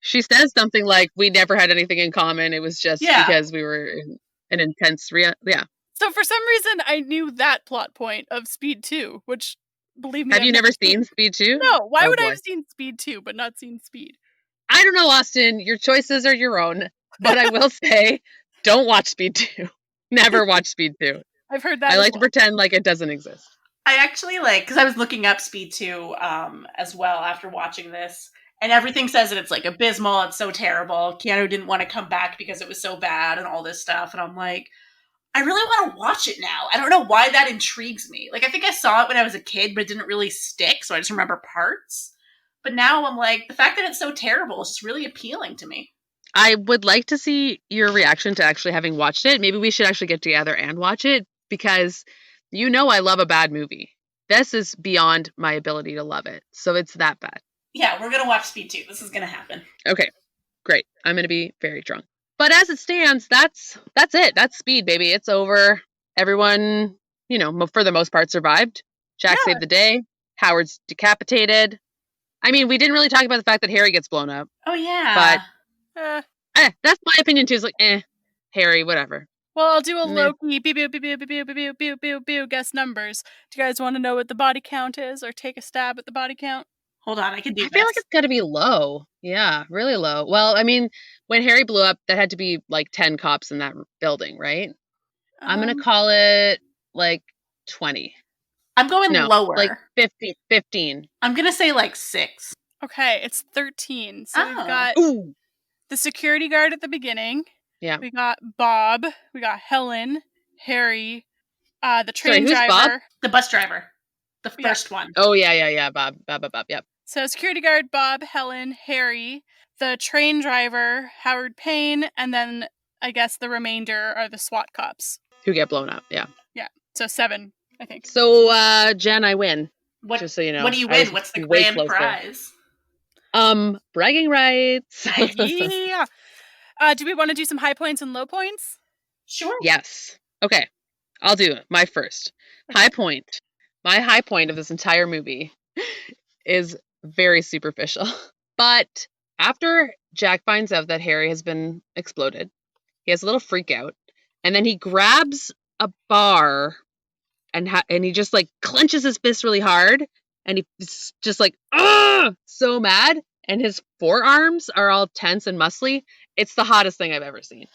She says something like, we never had anything in common. It was just because we were in an intense So for some reason, I knew that plot point of Speed 2, which, believe me... Have you never seen Speed 2? No. Why would I have seen Speed 2, but not seen Speed? I don't know, Austin. Your choices are your own. But I will say, don't watch Speed 2. Never watch Speed 2. I've heard that. I like to pretend like it doesn't exist. I actually because I was looking up Speed 2 as well after watching this, and everything says that it's like abysmal, it's so terrible. Keanu didn't want to come back because it was so bad and all this stuff, and I'm like, I really want to watch it now. I don't know why that intrigues me. Like, I think I saw it when I was a kid, but it didn't really stick, so I just remember parts. But now I'm like, the fact that it's so terrible is just really appealing to me. I would like to see your reaction to actually having watched it. Maybe we should actually get together and watch it because I love a bad movie. This is beyond my ability to love it. So it's that bad. Yeah, we're going to watch Speed 2. This is going to happen. Okay, great. I'm going to be very drunk. But as it stands, that's it. That's Speed, baby. It's over. Everyone, for the most part, survived. Jack saved the day. Howard's decapitated. I mean, we didn't really talk about the fact that Harry gets blown up. Oh, yeah. But that's my opinion, too. It's like, Harry, whatever. Well, I'll do a low-key guess numbers. Do you guys want to know what the body count is or take a stab at the body count? Hold on, I can do I feel like it's got to be low. Yeah, really low. Well, I mean, when Harry blew up, that had to be like 10 cops in that building, right? I'm going to call it like 20. I'm going lower. Like 15. I'm going to say like 6. Okay, it's 13. So we've got the security guard at the beginning. Yeah. We got Bob. We got Helen, Harry, the train driver. Bob? The bus driver. The first one. Oh, yeah. Bob, yep. So security guard, Bob, Helen, Harry, the train driver, Howard Payne, and then I guess the remainder are the SWAT cops. Who get blown up, yeah. Yeah, so 7, I think. So, Jen, I win. Just so you know. What do you win? What's the grand prize? Bragging rights. Yeah. Do we want to do some high points and low points? Sure. Yes. Okay. I'll do my first. High point. My high point of this entire movie is very superficial. But after Jack finds out that Harry has been exploded, he has a little freak out. And then he grabs a bar and he just like clenches his fist really hard. And he's just like, so mad. And his forearms are all tense and muscly. It's the hottest thing I've ever seen.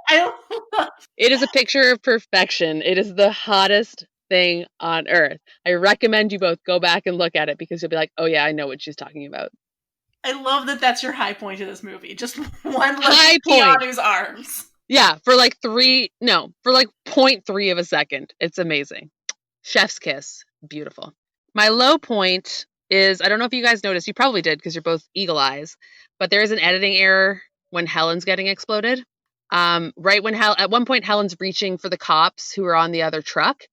It is a picture of perfection. It is the hottest thing on earth. I recommend you both go back and look at it because you'll be like, oh yeah, I know what she's talking about. I love that that's your high point of this movie. Just one high point. Keanu's arms. Yeah, for like 0.3 of a second. It's amazing. Chef's kiss. Beautiful. My low point is, I don't know if you guys noticed, you probably did because you're both eagle eyes, but there is an editing error when Helen's getting exploded. Right when at one point Helen's reaching for the cops who are on the other truck,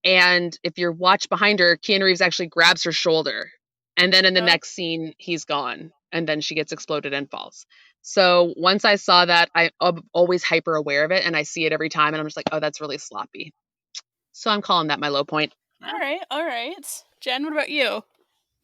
and if you watch behind her, Keanu Reeves actually grabs her shoulder, and then in the next scene he's gone, and then she gets exploded and falls. So once I saw that, I'm always hyper aware of it, and I see it every time, and I'm just like, oh, that's really sloppy. So I'm calling that my low point. All right. Jen, what about you?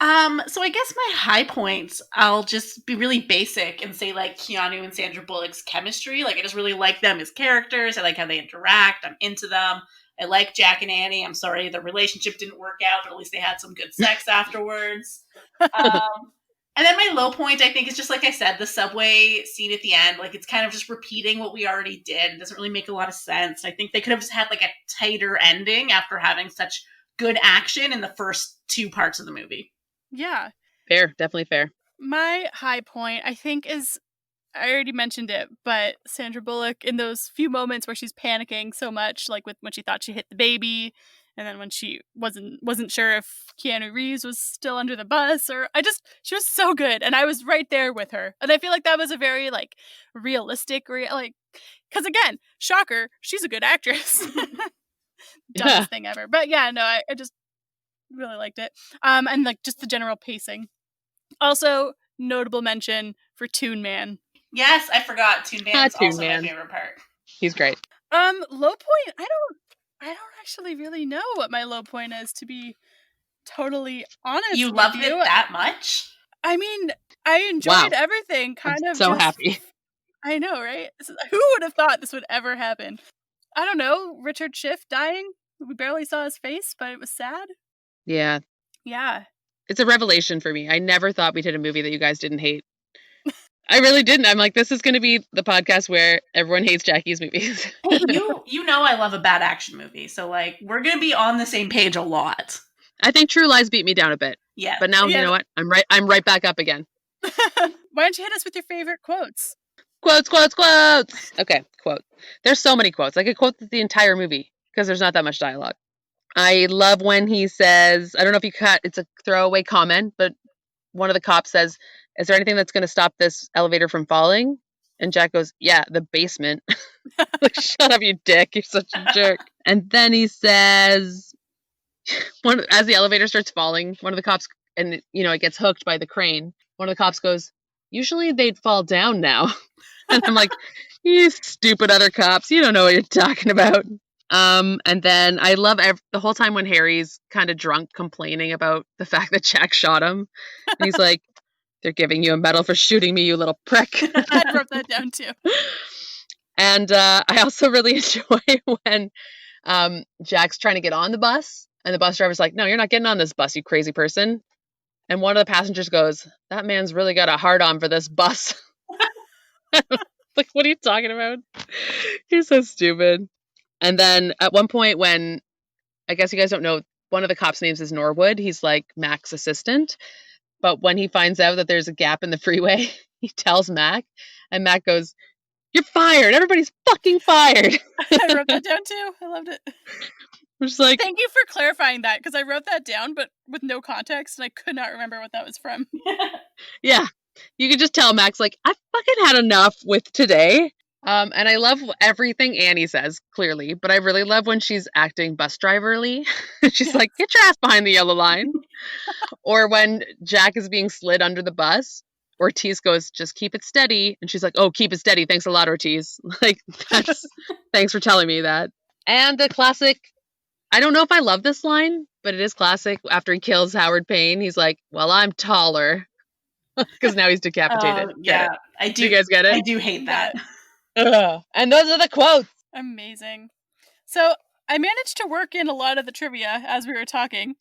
So I guess my high points, I'll just be really basic and say like Keanu and Sandra Bullock's chemistry. Like I just really like them as characters. I like how they interact. I'm into them. I like Jack and Annie. I'm sorry the relationship didn't work out, but at least they had some good sex afterwards. And then my low point, I think, is just like I said, the subway scene at the end. Like it's kind of just repeating what we already did. It doesn't really make a lot of sense. I think they could have just had like a tighter ending after having such good action in the first 2 parts of the movie. Yeah. Fair. Definitely fair. My high point, I think, is, I already mentioned it, but Sandra Bullock in those few moments where she's panicking so much, like when she thought she hit the baby, and then when she wasn't sure if Keanu Reeves was still under the bus, she was so good, and I was right there with her. And I feel like that was a very, like, realistic, because again, shocker, she's a good actress. Dumbest thing ever. But yeah, no, I just really liked it. And like just the general pacing. Also, notable mention for Toon Man. Yes, I forgot. Toon Man is also my favorite part. He's great. Low point, I don't actually really know what my low point is, to be totally honest. You loved it that much? I mean, I enjoyed everything. Happy. I know, right? Who would have thought this would ever happen? I don't know. Richard Schiff dying. We barely saw his face, but it was sad. Yeah. Yeah. It's a revelation for me. I never thought we'd hit a movie that you guys didn't hate. I really didn't. I'm like, this is going to be the podcast where everyone hates Jackie's movies. Hey, you know I love a bad action movie, so like we're going to be on the same page a lot. I think True Lies beat me down a bit. Yeah. But now, you know what? I'm right back up again. Why don't you hit us with your favorite quotes? Quotes. Okay, quote. There's so many quotes. I could quote the entire movie because there's not that much dialogue. I love when he says, I don't know if you cut, it's a throwaway comment, but one of the cops says, "Is there anything that's going to stop this elevator from falling?" And Jack goes, "Yeah, the basement." Like, shut up, you dick. You're such a jerk. And then he says, as the elevator starts falling, one of the cops, and it gets hooked by the crane. One of the cops goes, "Usually they'd fall down now." And I'm like, you stupid other cops. You don't know what you're talking about. And then I love the whole time when Harry's kind of drunk complaining about the fact that Jack shot him. And he's like, "They're giving you a medal for shooting me, you little prick." I wrote that down too. And I also really enjoy when Jack's trying to get on the bus and the bus driver's like, "No, you're not getting on this bus, you crazy person." And one of the passengers goes, "That man's really got a hard on for this bus." Like, what are you talking about? He's so stupid. And then at one point when, I guess you guys don't know, one of the cops' names is Norwood. He's like Mac's assistant. But when he finds out that there's a gap in the freeway, he tells Mac, and Mac goes, "You're fired. Everybody's fucking fired." I wrote that down too. I loved it. I'm just like, thank you for clarifying that, because I wrote that down, but with no context, and I could not remember what that was from. Yeah. You could just tell Mac's like, "I fucking had enough with today." And I love everything Annie says, clearly, but I really love when she's acting bus driverly. She's like, "Get your ass behind the yellow line." Or when Jack is being slid under the bus, Ortiz goes, "Just keep it steady." And she's like, "Oh, keep it steady. Thanks a lot, Ortiz." Like, thanks for telling me that. And the classic, I don't know if I love this line, but it is classic. After he kills Howard Payne, he's like, "Well, I'm taller." Because now he's decapitated. Yeah, I do. You guys get it? I do hate that. And those are the quotes. Amazing. So I managed to work in a lot of the trivia as we were talking,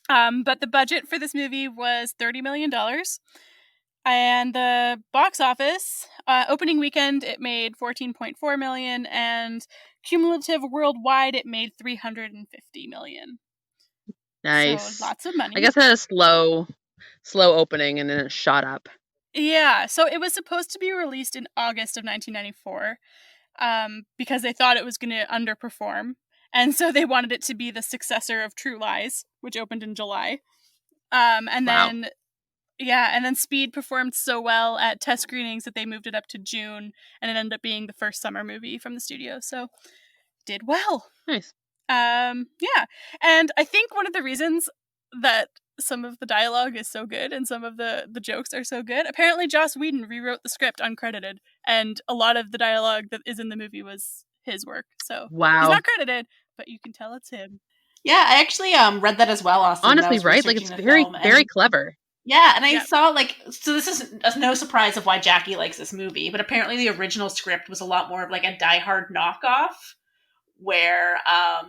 but the budget for this movie was $30 million. And the box office, opening weekend, it made $14.4 million, and cumulative worldwide, it made $350 million. Nice. So lots of money. I guess it had a slow opening, and then it shot up. Yeah, so it was supposed to be released in August of 1994, because they thought it was going to underperform, and so they wanted it to be the successor of True Lies, which opened in July. And then Speed performed so well at test screenings that they moved it up to June, and it ended up being the first summer movie from the studio, so did well. Nice. Yeah, and I think one of the reasons that some of the dialogue is so good and some of the jokes are so good, apparently Joss Whedon rewrote the script uncredited, and a lot of the dialogue that is in the movie was his work. So wow, he's not credited, but you can tell it's him. Yeah, I actually read that as well, Austin. Honestly, right? Like, it's very, very clever. Yeah, and I saw, so this is no surprise of why Jackie likes this movie, but apparently the original script was a lot more of like a Die Hard knockoff, where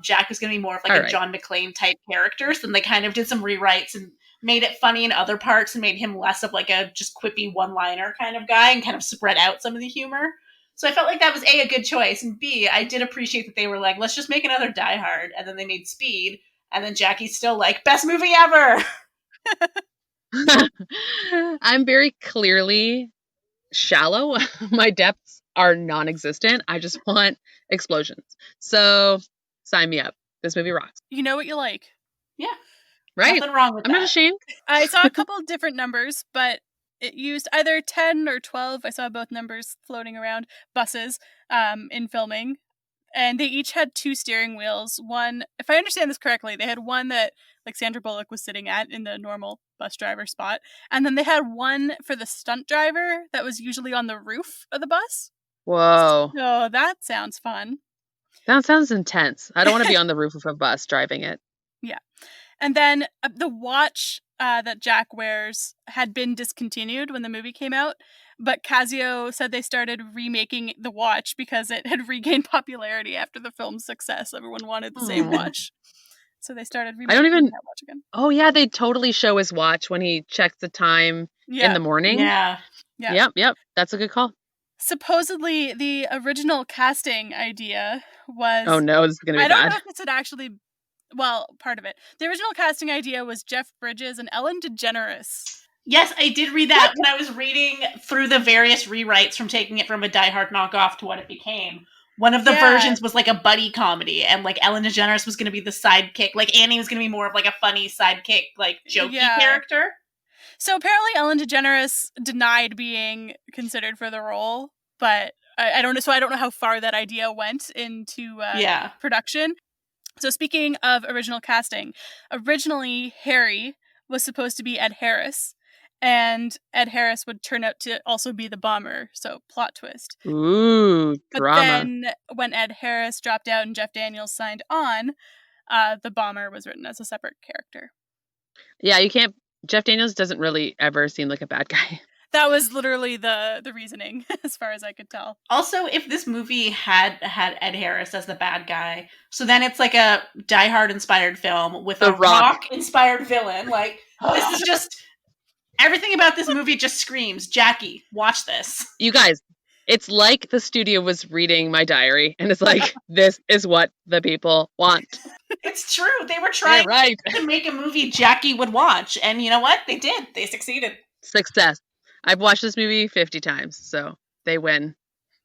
Jack was going to be more of like a John McClane type character, so then they kind of did some rewrites and made it funny in other parts and made him less of like a just quippy one-liner kind of guy and kind of spread out some of the humor. So I felt like that was A, a good choice, and B, I did appreciate that they were like, let's just make another Die Hard, and then they made Speed, and then Jackie's still like, best movie ever! I'm very clearly shallow. My depths are non-existent. I just want explosions. So sign me up. This movie rocks. You know what you like. Yeah. Right? Nothing wrong with that. I'm not ashamed. I saw a couple of different numbers, but it used either 10 or 12, I saw both numbers floating around, buses in filming. And they each had 2 steering wheels. One, if I understand this correctly, they had one that like Sandra Bullock was sitting at in the normal bus driver spot. And then they had one for the stunt driver that was usually on the roof of the bus. Whoa. So that sounds fun. That sounds intense. I don't want to be on the roof of a bus driving it. Yeah. And then the watch that Jack wears had been discontinued when the movie came out. But Casio said they started remaking the watch because it had regained popularity after the film's success. Everyone wanted the same watch. So they started remaking that watch again. Oh, yeah, they totally show his watch when he checks the time in the morning. Yeah. Yep. That's a good call. Supposedly, the original casting idea was... Oh, no, this is going to be bad. I don't know if this had actually... Well, part of it. The original casting idea was Jeff Bridges and Ellen DeGeneres. Yes, I did read that when I was reading through the various rewrites from taking it from a Die Hard knockoff to what it became. One of the versions was like a buddy comedy, and like Ellen DeGeneres was going to be the sidekick. Like Annie was going to be more of like a funny sidekick, like jokey character. So apparently Ellen DeGeneres denied being considered for the role, but I don't know. So I don't know how far that idea went into production. So speaking of original casting, originally Harry was supposed to be Ed Harris, and Ed Harris would turn out to also be the bomber. So plot twist. Ooh, But drama. then when Ed Harris dropped out and Jeff Daniels signed on, the bomber was written as a separate character. Yeah, you can't. Jeff Daniels doesn't really ever seem like a bad guy. That was literally the reasoning, as far as I could tell. Also, if this movie had Ed Harris as the bad guy, so then it's like a Die Hard inspired film with a Rock inspired villain. Like, this is just everything about this movie just screams, Jackie, watch this. You guys, it's like the studio was reading my diary and it's like, this is what the people want. It's true. They were trying to make a movie Jackie would watch. And you know what? They did. They succeeded. Success. I've watched this movie 50 times, so they win.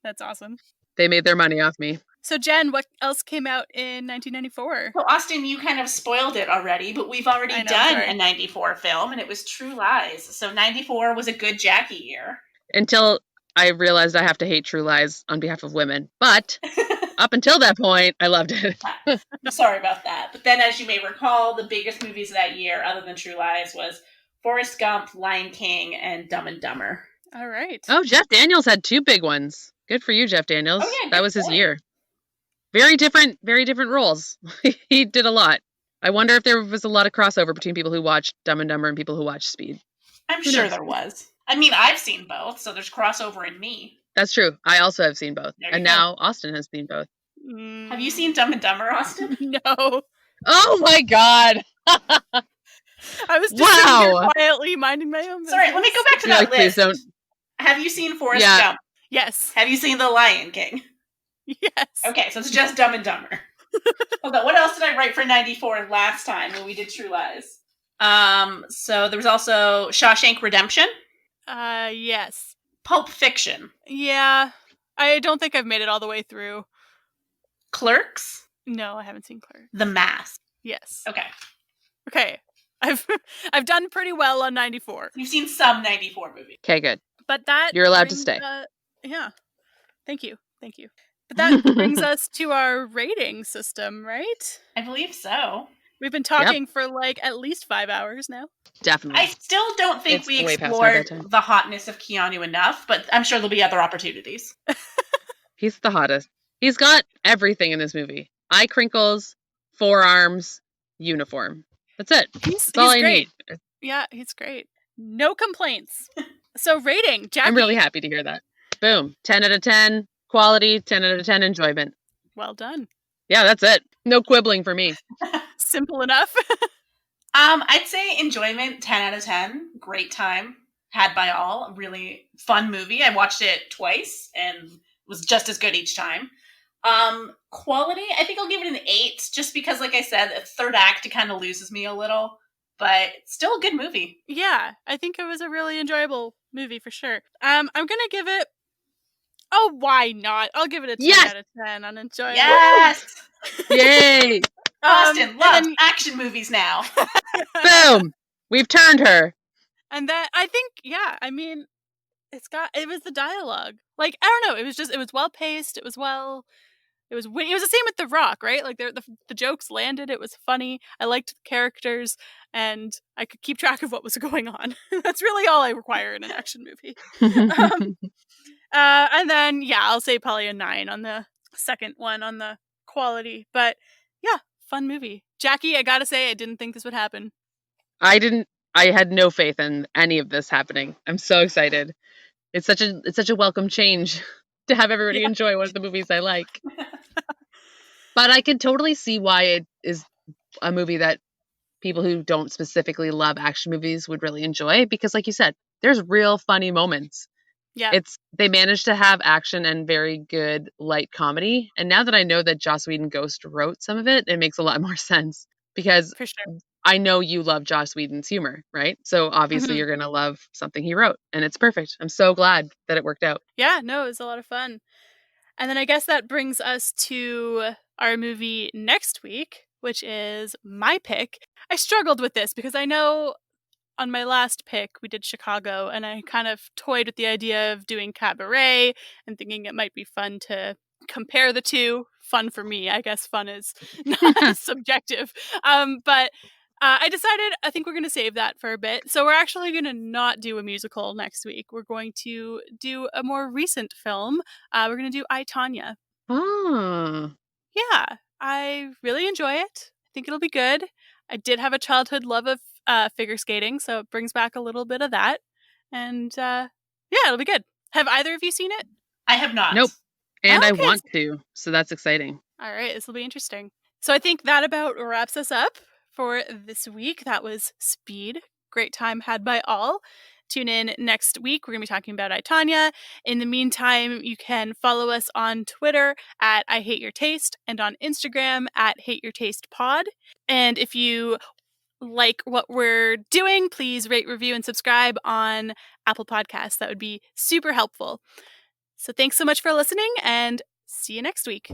That's awesome. They made their money off me. So Jen, what else came out in 1994? Well, Austin, you kind of spoiled it already, but we've already done a 94 film, and it was True Lies. So 94 was a good Jackie year. Until I realized I have to hate True Lies on behalf of women. But up until that point, I loved it. I'm sorry about that. But then, as you may recall, the biggest movies of that year, other than True Lies, was Forrest Gump, Lion King, and Dumb and Dumber. All right. Oh, Jeff Daniels had 2 big ones. Good for you, Jeff Daniels. Oh, yeah, that was his year. Very different roles. He did a lot. I wonder if there was a lot of crossover between people who watched Dumb and Dumber and people who watched Speed. I'm sure there was. I mean, I've seen both, so there's crossover in me. That's true. I also have seen both. And now Austin has seen both. Have you seen Dumb and Dumber, Austin? No. Oh my God. I was just sitting here quietly minding my own business. Sorry, let me go back to that list. Please don't. Have you seen Forrest Gump? Yes. Have you seen The Lion King? Yes. Okay, so it's just Dumb and Dumber. Okay, what else did I write for 94 last time when we did True Lies? So there was also Shawshank Redemption. Yes. Pulp Fiction. Yeah. I don't think I've made it all the way through. Clerks? No, I haven't seen Clerks. The Mask. Yes. Okay. I've done pretty well on 94. You've seen some 94 movies. Okay, good. But that you're allowed to stay. Yeah. Thank you. But that brings us to our rating system, right? I believe so. We've been talking for like at least 5 hours now. Definitely. I still don't think we explored the hotness of Keanu enough, but I'm sure there'll be other opportunities. He's the hottest. He's got everything in this movie. Eye crinkles, forearms, uniform. That's it. That's all I need. Yeah, he's great. No complaints. So rating, Jackie. I'm really happy to hear that. Boom. 10 out of 10. Quality, 10 out of 10 enjoyment. Well done. Yeah, that's it. No quibbling for me. Simple enough. I'd say enjoyment, 10 out of 10. Great time. Had by all. A really fun movie. I watched it twice and was just as good each time. Quality, I think I'll give it an 8, just because, like I said, the third act, it kind of loses me a little. But still a good movie. Yeah, I think it was a really enjoyable movie for sure. I'm going to give it... Oh, why not? I'll give it a 10 out of 10 on enjoyment. Yes! Yay! Austin loves action movies now. Boom! We've turned her. And that, I think, I mean, it was the dialogue. Like, I don't know, it was well paced, it was the same with The Rock, right? Like, the jokes landed, it was funny, I liked the characters, and I could keep track of what was going on. That's really all I require in an action movie. And then, I'll say probably a 9 on the second one on the quality. But, fun movie. Jackie, I gotta say, I didn't think this would happen. I had no faith in any of this happening. I'm so excited. It's such a welcome change to have everybody enjoy one of the movies I like. But I can totally see why it is a movie that people who don't specifically love action movies would really enjoy, because like you said, there's real funny moments. Yeah. They managed to have action and very good light comedy. And now that I know that Joss Whedon Ghost wrote some of it, it makes a lot more sense, because for sure. I know you love Joss Whedon's humor, right? So obviously you're going to love something he wrote, and it's perfect. I'm so glad that it worked out. Yeah, no, it was a lot of fun. And then I guess that brings us to our movie next week, which is my pick. I struggled with this because I know on my last pick, we did Chicago, and I kind of toyed with the idea of doing Cabaret and thinking it might be fun to compare the two. Fun for me, I guess fun is not subjective. But I decided I think we're going to save that for a bit. So we're actually going to not do a musical next week. We're going to do a more recent film. We're going to do I, Tonya. Oh. Yeah, I really enjoy it. I think it'll be good. I did have a childhood love of figure skating, so it brings back a little bit of that. And yeah, it'll be good. Have either of you seen it? I have not. Nope. And Okay. I want to, so that's exciting. All right, this will be interesting. So I think that about wraps us up for this week. That was Speed. Great time had by all. Tune in next week. We're going to be talking about I, Tonya. In the meantime, you can follow us on Twitter at I Hate Your Taste and on Instagram at Hate Your Taste Pod. And if you like what we're doing, please rate, review, and subscribe on Apple Podcasts. That would be super helpful. So thanks so much for listening, and see you next week.